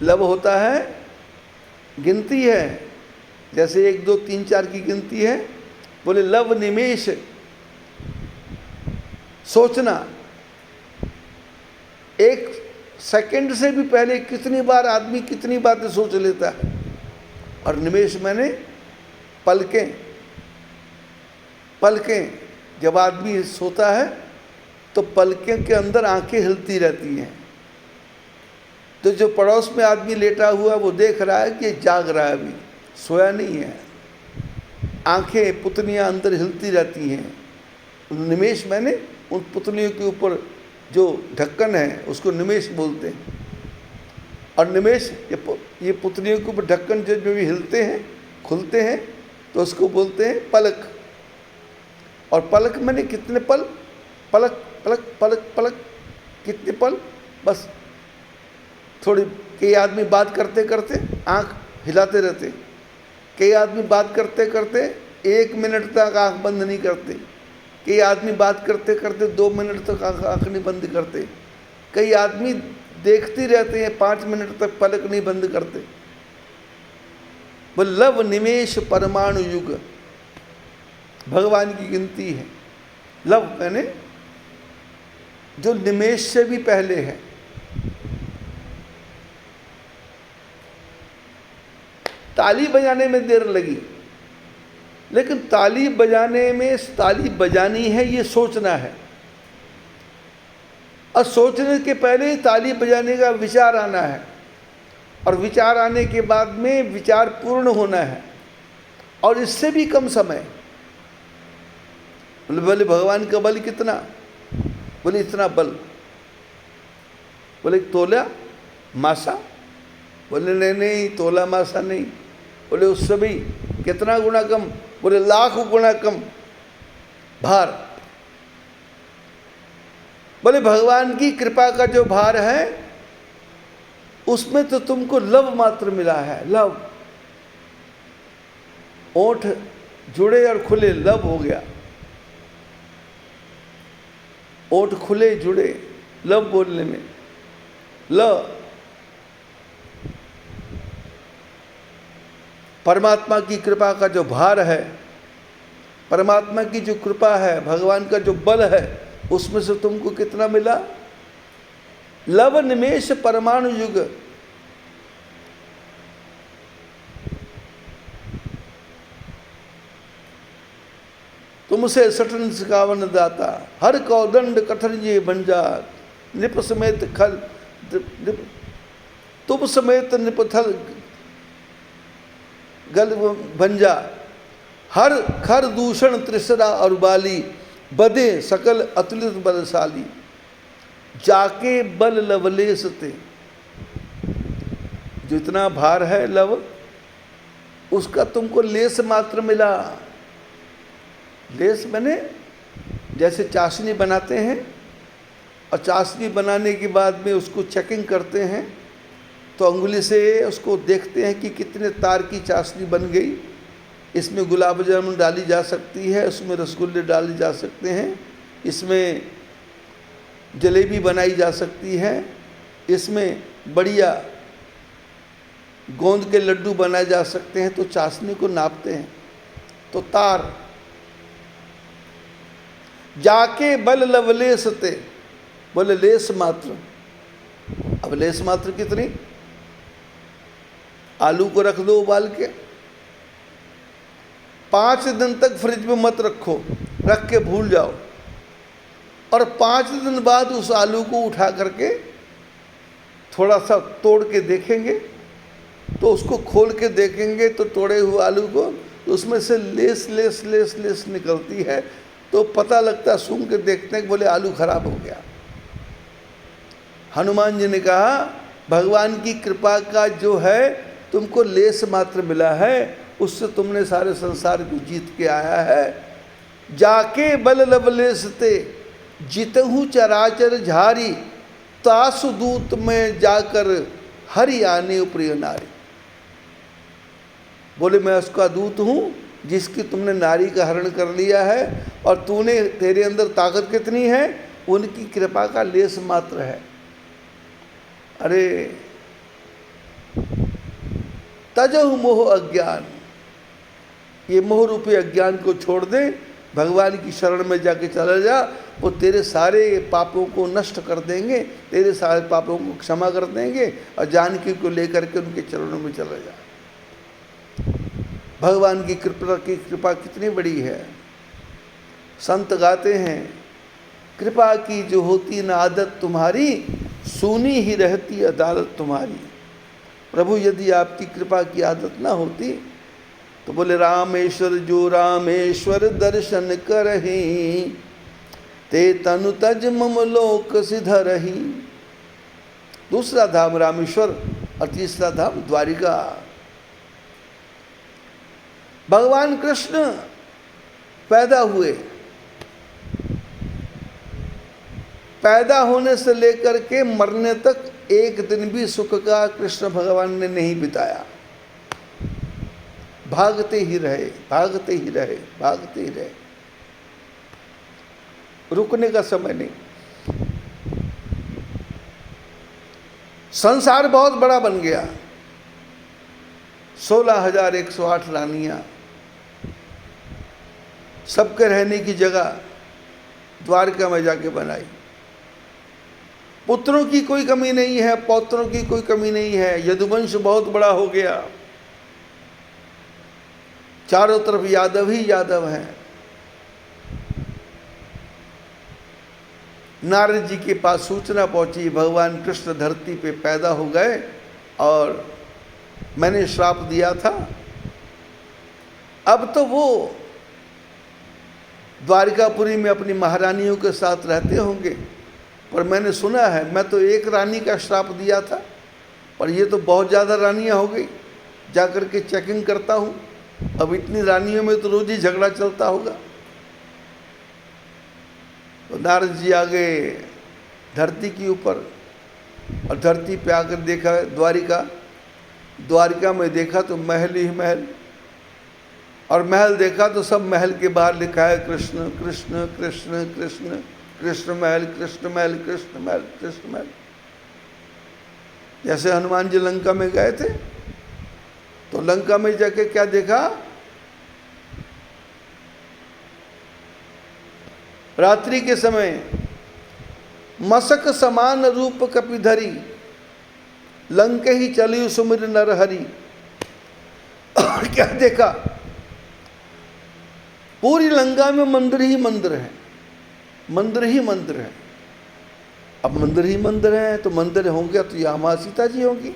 लव होता है गिनती है, जैसे 1 2 3 4 की गिनती है। बोले लव निमेश, सोचना। 1 सेकंड से भी पहले कितनी बार आदमी कितनी बातें सोच लेता है। और निमेश मैंने पलकें। पलकें, जब आदमी सोता है तो पलकें के अंदर आंखें हिलती रहती हैं। तो जो पड़ोस में आदमी लेटा हुआ वो देख रहा है कि जाग रहा है, अभी सोया नहीं है। आंखें पुतलियां अंदर हिलती रहती हैं। निमेश मैंने उन पुतलियों के ऊपर जो ढक्कन है उसको निमेश बोलते हैं। और निमेश ये पुतलियों के ऊपर ढक्कन जो भी हिलते हैं, खुलते हैं, तो उसको बोलते हैं पलक। और पलक मैंने कितने पल, पलक पलक पलक पलक, कितने पल, बस थोड़ी। कई आदमी बात करते करते आंख हिलाते रहते, कई आदमी बात करते करते 1 मिनट तक आंख बंद नहीं करते, कई आदमी बात करते करते 2 मिनट तक आंख नहीं बंद करते, कई आदमी देखते रहते हैं 5 मिनट तक पलक नहीं बंद करते। वो लव निमेश परमाणु युग भगवान की गिनती है। लव मैंने जो निमेश से भी पहले है। ताली बजाने में देर लगी, लेकिन ताली बजाने में ताली बजानी है ये सोचना है, और सोचने के पहले ही ताली बजाने का विचार आना है, और विचार आने के बाद में विचार पूर्ण होना है, और इससे भी कम समय। बोले भगवान का बल कितना? बोले इतना बल। बोले तोला मासा? बोले नहीं तोला मासा नहीं। बोले उससे भी कितना गुना कम? बोले लाख गुना कम भार। बोले भगवान की कृपा का जो भार है उसमें तो तुमको लव मात्र मिला है, लव। ओठ जुड़े और खुले, लव हो गया। ओठ खुले जुड़े, लव बोलने में ल। परमात्मा की कृपा का जो भार है, परमात्मा की जो कृपा है, भगवान का जो बल है, उसमें से तुमको कितना मिला? लव निमेष परमाणु युग। तुमसे सटन सिकावन दाता, हर कौदंड कठर ये बंजार, निप समेत खल तुम समेत निपथल गल भंजा, हर खर दूषण त्रिसरा और बाली, बदे सकल अतुलित बलशाली, जाके बल लवलेस ते। जितना भार है लव, उसका तुमको लेस मात्र मिला। लेस मैंने जैसे चाशनी बनाते हैं, और चाशनी बनाने के बाद में उसको चेकिंग करते हैं, तो अंगुली से उसको देखते हैं कि कितने तार की चाशनी बन गई। इसमें गुलाब जामुन डाली जा सकती है, उसमें रसगुल्ले डाले जा सकते हैं, इसमें जलेबी बनाई जा सकती है, इसमें बढ़िया गोंद के लड्डू बनाए जा सकते हैं। तो चाशनी को नापते हैं, तो तार जाके बल लवलेस ते, बोले लेस मात्र। अब लेस मात्र कितनी? आलू को रख दो उबाल के, 5 दिन तक फ्रिज में मत रखो, रख के भूल जाओ, और 5 दिन बाद उस आलू को उठा करके थोड़ा सा तोड़ के देखेंगे, तो उसको खोल के देखेंगे तो तोड़े हुए आलू को, तो उसमें से लेस लेस लेस लेस निकलती है। तो पता लगता, सूंघ के देखते हैं कि बोले आलू खराब हो गया। हनुमान जी ने कहा भगवान की कृपा का जो है तुमको लेस मात्र मिला है, उससे तुमने सारे संसार को जीत के आया है। जाके बल लवलेसते जितहु चराचर झारी, तासु दूत में जाकर हरि आने प्रिय नारी। बोले मैं उसका दूत हूँ जिसकी तुमने नारी का हरण कर लिया है, और तूने, तेरे अंदर ताकत कितनी है? उनकी कृपा का लेस मात्र है। अरे तजहु मोह अज्ञान, ये मोह रूपी अज्ञान को छोड़ दे, भगवान की शरण में जाके चला जा, वो तेरे सारे पापों को नष्ट कर देंगे, तेरे सारे पापों को क्षमा कर देंगे, और जानकी को लेकर के उनके चरणों में चला जा। भगवान की कृपा कितनी बड़ी है। संत गाते हैं, कृपा की जो होती न आदत तुम्हारी, सुनी ही रहती अदालत तुम्हारी। प्रभु यदि आपकी कृपा की आदत ना होती तो बोले रामेश्वर जो रामेश्वर दर्शन करही, ते तनु तज मम लोक सिधरही। दूसरा धाम रामेश्वर और तीसरा धाम द्वारिका। भगवान कृष्ण पैदा हुए, पैदा होने से लेकर के मरने तक एक दिन भी सुख का कृष्ण भगवान ने नहीं बिताया। भागते ही रहे, भागते ही रहे, भागते ही रहे, रुकने का समय नहीं। संसार बहुत बड़ा बन गया, 16,108 रानियां, सबके रहने की जगह द्वारका में जाके बनाई। पुत्रों की कोई कमी नहीं है, पौत्रों की कोई कमी नहीं है। यदुवंश बहुत बड़ा हो गया, चारों तरफ यादव ही यादव हैं। नारद जी के पास सूचना पहुंची, भगवान कृष्ण धरती पे पैदा हो गए और मैंने श्राप दिया था। अब तो वो द्वारिकापुरी में अपनी महारानियों के साथ रहते होंगे, पर मैंने सुना है, मैं तो एक रानी का श्राप दिया था, पर ये तो बहुत ज़्यादा रानियां हो गई। जा कर के चेकिंग करता हूँ, अब इतनी रानियों में तो रोज ही झगड़ा चलता होगा। तो नारद जी आ गए धरती के ऊपर और धरती पे आकर देखा द्वारिका में देखा तो महल ही महल, और महल देखा तो सब महल के बाहर लिखा है कृष्ण कृष्ण कृष्ण कृष्ण, कृष्ण महल कृष्ण महल कृष्ण महल कृष्ण महल। जैसे हनुमान जी लंका में गए थे तो लंका में जाके क्या देखा, रात्रि के समय मसक समान रूप कपिधरी, लंक ही चली सुमिर नरहरि। और क्या देखा, पूरी लंका में मंदिर ही मंदिर है, मंदिर ही मंदिर है। अब मंदिर ही मंदिर है तो मंदिर होंगे तो यहाँ माँ सीता जी होंगी।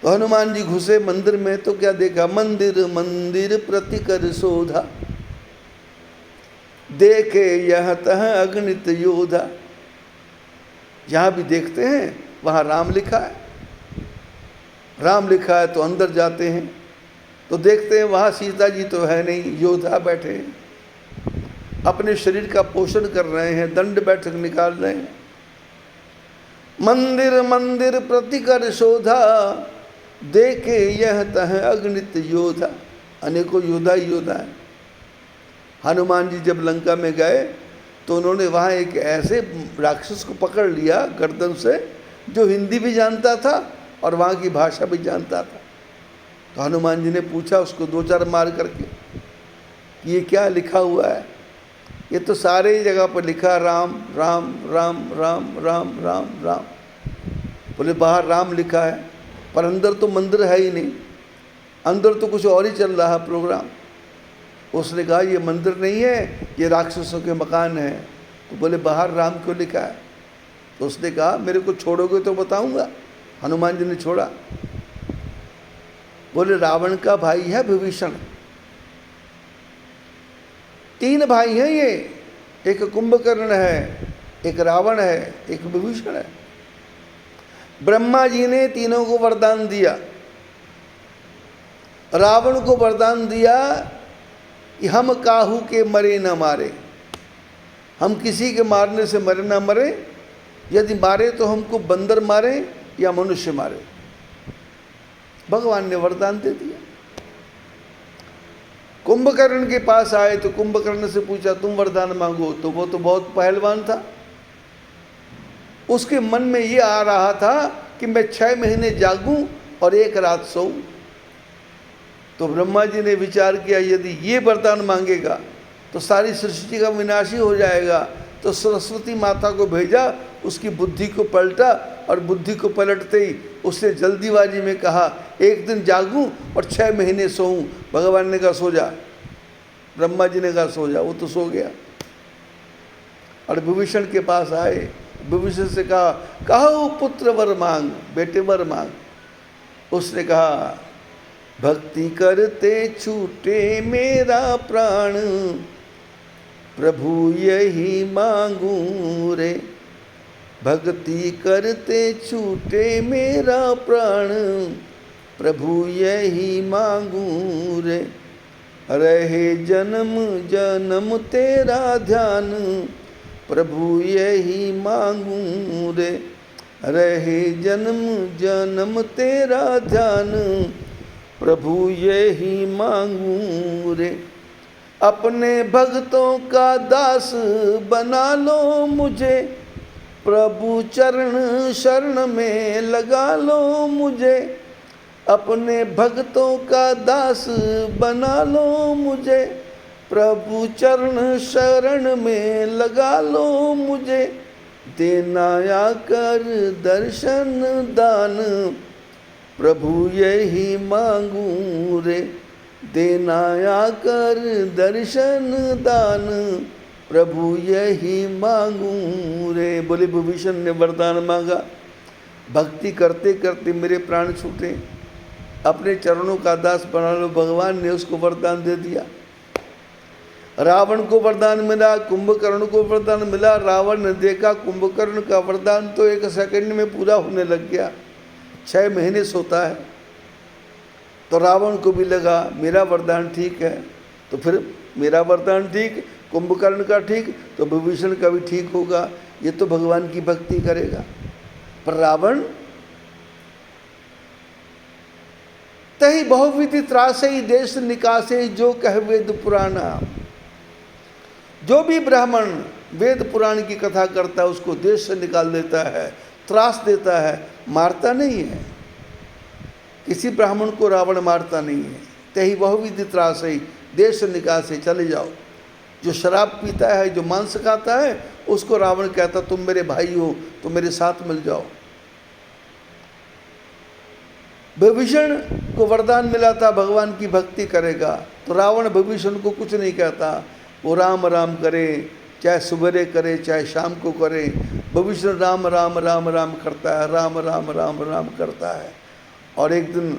तो हनुमान जी घुसे मंदिर में तो क्या देखा, मंदिर मंदिर प्रतिकर शोधा, देखे यह तह अगणित योधा। जहाँ भी देखते हैं वहाँ राम लिखा है, राम लिखा है तो अंदर जाते हैं तो देखते हैं वहाँ सीता जी तो है नहीं, योद्धा बैठे हैं, अपने शरीर का पोषण कर रहे हैं, दंड बैठक निकाल रहे हैं। मंदिर मंदिर प्रतिकर शोधा, देखे यह तह अगणित योधा। अनेकों योद्धा ही योद्धा है। हनुमान जी जब लंका में गए तो उन्होंने वहाँ एक ऐसे राक्षस को पकड़ लिया गर्दन से, जो हिंदी भी जानता था और वहाँ की भाषा भी जानता था। तो हनुमान जी ने पूछा उसको दो चार मार करके, ये क्या लिखा हुआ है? ये तो सारे जगह पर लिखा राम राम राम राम राम राम राम। बोले बाहर राम लिखा है पर अंदर तो मंदिर है ही नहीं, अंदर तो कुछ और ही चल रहा है प्रोग्राम। उसने कहा ये मंदिर नहीं है, ये राक्षसों के मकान है। तो बोले बाहर राम क्यों लिखा है? तो उसने कहा मेरे को छोड़ोगे तो बताऊंगा। हनुमान जी ने छोड़ा। बोले रावण का भाई है विभीषण, तीन भाई हैं ये, एक कुंभकर्ण है, एक रावण है, एक विभीषण है। ब्रह्मा जी ने तीनों को वरदान दिया। रावण को वरदान दिया कि हम काहू के मरे न मारे, हम किसी के मारने से मरे ना मरे, यदि मारे तो हमको बंदर मारे या मनुष्य मारे। भगवान ने वरदान दे दिया। कुंभकर्ण के पास आए तो कुंभकर्ण से पूछा तुम वरदान मांगो, तो वो तो बहुत पहलवान था। उसके मन में ये आ रहा था कि मैं 6 महीने जागूं और 1 रात सोऊं। तो ब्रह्मा जी ने विचार किया यदि ये वरदान मांगेगा तो सारी सृष्टि का विनाश ही हो जाएगा। तो सरस्वती माता को भेजा, उसकी बुद्धि को पलटा और बुद्धि को पलटते ही उसने जल्दीबाजी में कहा 1 दिन जागूं और 6 महीने सोऊं। भगवान ने कहा सो जा। ब्रह्मा जी ने कहा सो जा, वो तो सो गया। और विभीषण के पास आए, विभीषण से कहा कहो पुत्र वर मांग, बेटे वर मांग। उसने कहा भक्ति करते छूटे मेरा प्राण, प्रभु यही मांगू रे। भक्ति करते छूटे मेरा प्राण, प्रभु यही मांगू रे। रहे जन्म जन्म तेरा ध्यान, प्रभु यही मांगू रे। रहे जन्म जन्म तेरा ध्यान, प्रभु यही मांगू रे। अपने भक्तों का दास बना लो मुझे, प्रभु चरण शरण में लगा लो मुझे। अपने भक्तों का दास बना लो मुझे, प्रभु चरण शरण में लगा लो मुझे। देना आकर दर्शन दान, प्रभु यही मांगू रे। देना आकर दर्शन दान, प्रभु यही मांगू रे। बोले विभीषण ने वरदान मांगा, भक्ति करते करते मेरे प्राण छूटे, अपने चरणों का दास बना लो। भगवान ने उसको वरदान दे दिया। रावण को वरदान मिला, कुंभकर्ण को वरदान मिला। रावण ने देखा कुंभकर्ण का वरदान तो 1 सेकंड में पूरा होने लग गया, 6 महीने सोता है। तो रावण को भी लगा मेरा वरदान ठीक है, तो फिर मेरा वरदान ठीक, कुंभकर्ण का ठीक, तो विभीषण का भी ठीक होगा, ये तो भगवान की भक्ति करेगा। पर रावण तही बहुविधि त्रासई, देश निकासे जो कह वेद पुराना। जो भी ब्राह्मण वेद पुराण की कथा करता है उसको देश से निकाल देता है, त्रास देता है, मारता नहीं है। किसी ब्राह्मण को रावण मारता नहीं है। तही बहुविधि त्रासई, देश से निकासे, चले जाओ। जो शराब पीता है, जो मांस खाता है, उसको रावण कहता तुम मेरे भाई हो, तुम मेरे साथ मिल जाओ। विभीषण को वरदान मिला था भगवान की भक्ति करेगा, तो रावण विभीषण को कुछ नहीं कहता। वो राम राम करे, चाहे सुबह करे चाहे शाम को करे। विभीषण राम राम राम राम करता है, राम राम राम राम करता है। और एक दिन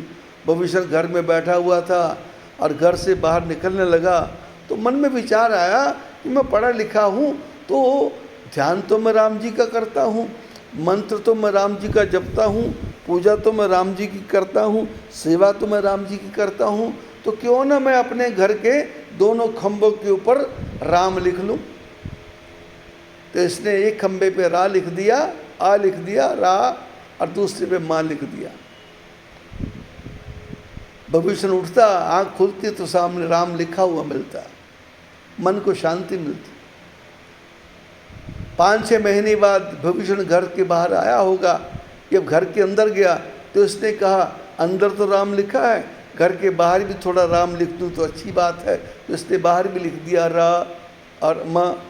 विभीषण घर में बैठा हुआ था और घर से बाहर निकलने लगा, तो मन में विचार आया कि मैं पढ़ा लिखा हूँ, तो ध्यान तो मैं राम जी का करता हूँ, मंत्र तो मैं राम जी का जपता हूँ, पूजा तो मैं राम जी की करता हूँ, सेवा तो मैं राम जी की करता हूँ, तो क्यों ना मैं अपने घर के दोनों खंभों के ऊपर राम लिख लूँ। तो इसने एक खंभे पे रा लिख दिया, आ लिख दिया, रा, और दूसरे पे माँ लिख दिया। विभीषण उठता, आँख खुलती तो सामने राम लिखा हुआ मिलता, मन को शांति मिलती। 5-6 महीने बाद विभीषण घर के बाहर आया होगा। जब घर के अंदर गया तो इसने कहा अंदर तो राम लिखा है, घर के बाहर भी थोड़ा राम लिख दूँ तो अच्छी बात है। तो इसने बाहर भी लिख दिया रा और माँ,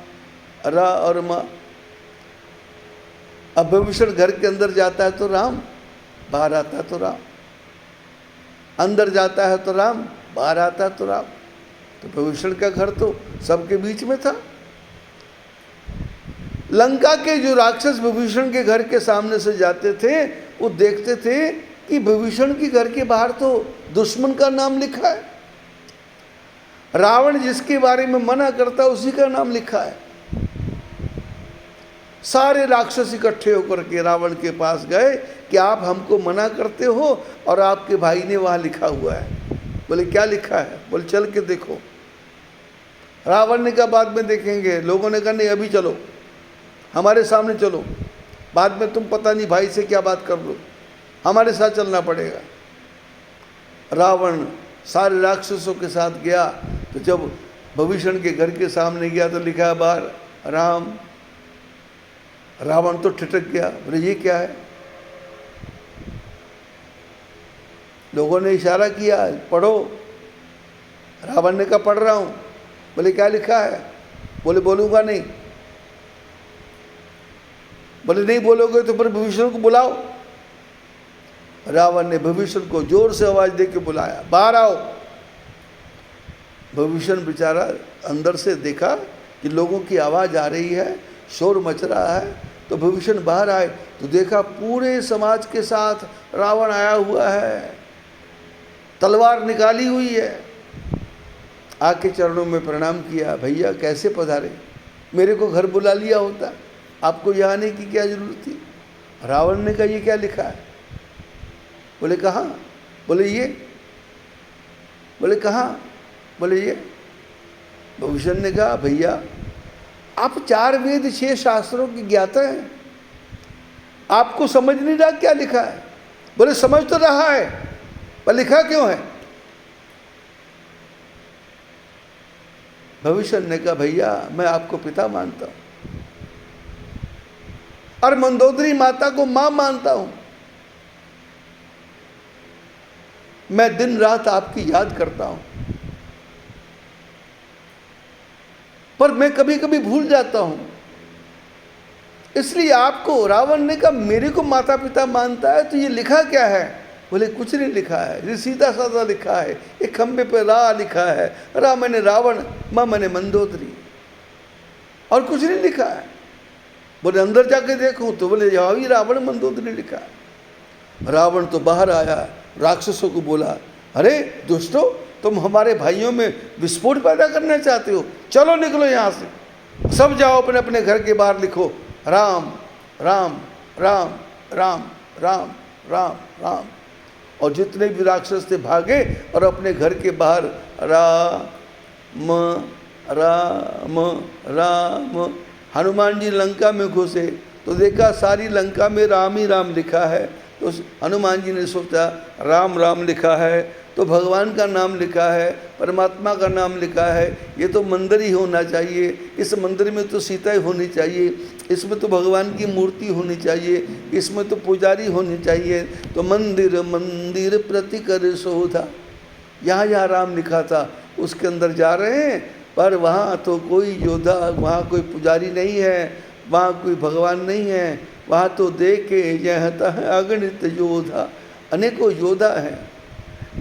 रा और माँ। अब विभीषण घर के अंदर जाता है तो राम, बाहर आता है तो राम, अंदर जाता है तो राम, बाहर आता है तो राम। तो विभीषण का घर तो सबके बीच में था। लंका के जो राक्षस विभीषण के घर के सामने से जाते थे, वो देखते थे कि विभीषण के घर के बाहर तो दुश्मन का नाम लिखा है, रावण जिसके बारे में मना करता उसी का नाम लिखा है। सारे राक्षस इकट्ठे होकर के रावण के पास गए कि आप हमको मना करते हो और आपके भाई ने वहां लिखा हुआ है। बोले क्या लिखा है? बोले चल के देखो। रावण ने कहा बाद में देखेंगे। लोगों ने कहा नहीं अभी चलो, हमारे सामने चलो, बाद में तुम पता नहीं भाई से क्या बात कर लो, हमारे साथ चलना पड़ेगा। रावण सारे राक्षसों के साथ गया, तो जब विभीषण के घर के सामने गया तो लिखा है बाहर राम। रावण तो ठिठक गया, बोले ये क्या है? लोगों ने इशारा किया पढ़ो। रावण ने कहा पढ़ रहा हूँ। बोले क्या लिखा है? बोले बोलूँगा नहीं। बोले नहीं बोलोगे तो फिर विभीषण को बुलाओ। रावण ने विभीषण को जोर से आवाज दे के बुलाया, बाहर आओ। विभीषण बेचारा अंदर से देखा कि लोगों की आवाज़ आ रही है, शोर मच रहा है, तो विभीषण बाहर आए तो देखा पूरे समाज के साथ रावण आया हुआ है, तलवार निकाली हुई है। आके चरणों में प्रणाम किया, भैया कैसे पधारे, मेरे को घर बुला लिया होता, आपको यहाँ आने की क्या जरूरत थी? रावण ने कहा ये क्या लिखा है? बोले कहाँ? बोले ये। बोले कहाँ? बोले ये। विभीषण ने कहा भैया आप 4 वेद 6 शास्त्रों की ज्ञाता हैं, आपको समझ नहीं रहा क्या लिखा है? बोले समझ तो रहा है, पर लिखा क्यों है? विभीषण ने कहा भैया मैं आपको पिता मानता हूं और मंदोदरी माता को मां मानता हूं। मैं दिन रात आपकी याद करता हूं, पर मैं कभी कभी भूल जाता हूं, इसलिए आपको। रावण ने कहा मेरे को माता पिता मानता है तो ये लिखा क्या है? बोले कुछ नहीं लिखा है, ये सीधा साधा लिखा है, एक खंबे पे रा लिखा है, रा मैंने रावण, माँ मैंने मंदोदरी, और कुछ नहीं लिखा है। बोले अंदर जाके देखूं तो बोले यहाँ भी रावण मंदोदरी लिखा है। रावण तो बाहर आया, राक्षसों को बोला, अरे दुष्टों, तुम हमारे भाइयों में विस्फोट पैदा करना चाहते हो, चलो निकलो यहाँ से, सब जाओ अपने अपने घर के बाहर लिखो राम राम राम राम राम राम राम। और जितने भी राक्षस थे भागे और अपने घर के बाहर राम राम राम। हनुमान जी लंका में घुसे तो देखा सारी लंका में राम ही राम लिखा है। तो हनुमान जी ने सोचा राम राम लिखा है तो भगवान का नाम लिखा है, परमात्मा का नाम लिखा है, ये तो मंदिर ही होना चाहिए, इस मंदिर में तो सीता ही होनी चाहिए, इसमें तो भगवान की मूर्ति होनी चाहिए, इसमें तो पुजारी होनी चाहिए। तो मंदिर मंदिर प्रति कर शोधा, यहाँ जहाँ राम लिखा था उसके अंदर जा रहे हैं, पर वहाँ तो कोई योद्धा, वहाँ कोई पुजारी नहीं है, वहाँ कोई भगवान नहीं है, वहाँ तो देखे यह है अगणित योद्धा, अनेकों योद्धा हैं।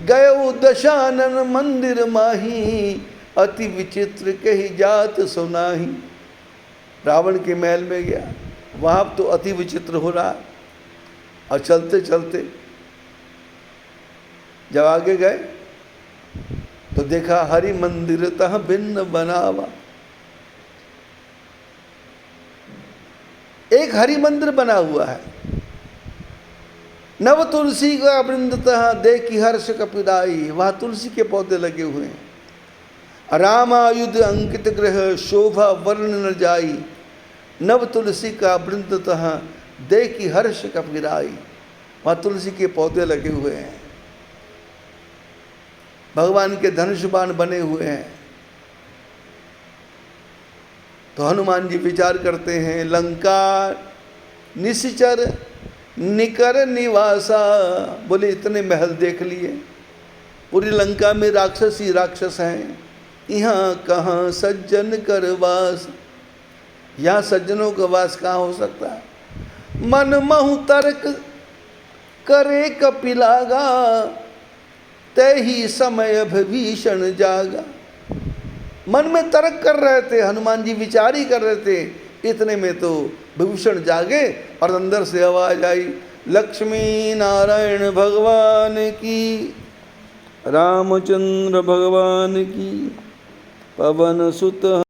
गयो दशानन मंदिर माही, अति विचित्र कही जात सुनाही। रावण के महल में गया, वहाँ तो अति विचित्र हो रहा। और चलते चलते जब आगे गए तो देखा हरि मंदिर तह भिन्न बनावा, एक हरि मंदिर बना हुआ है, नव तुलसी का वृंदतः देखी हर्ष कपिदाई, वहाँ तुलसी के पौधे लगे हुए हैं। रामायुध अंकित ग्रह शोभा वर्ण न जाई, नव तुलसी का वृंदतः देखी हर्ष कपिदाई, वहाँ तुलसी के पौधे लगे हुए हैं, भगवान के धनुष बाण बने हुए हैं। तो हनुमान जी विचार करते हैं, लंका निश्चर निकर निवासा, बोले इतने महल देख लिए, पूरी लंका में राक्षस ही राक्षस हैं, यहाँ कहाँ सज्जन कर वास, यहाँ सज्जनों का वास कहाँ हो सकता है। मन महु तर्क करे कपिलागा, तय ही समय भीषण जागा। मन में तर्क कर रहे थे, हनुमान जी विचार ही कर रहे थे, इतने में तो विभूषण जागे और अंदर से आवाज आई, लक्ष्मी नारायण भगवान की, रामचंद्र भगवान की, पवन सुत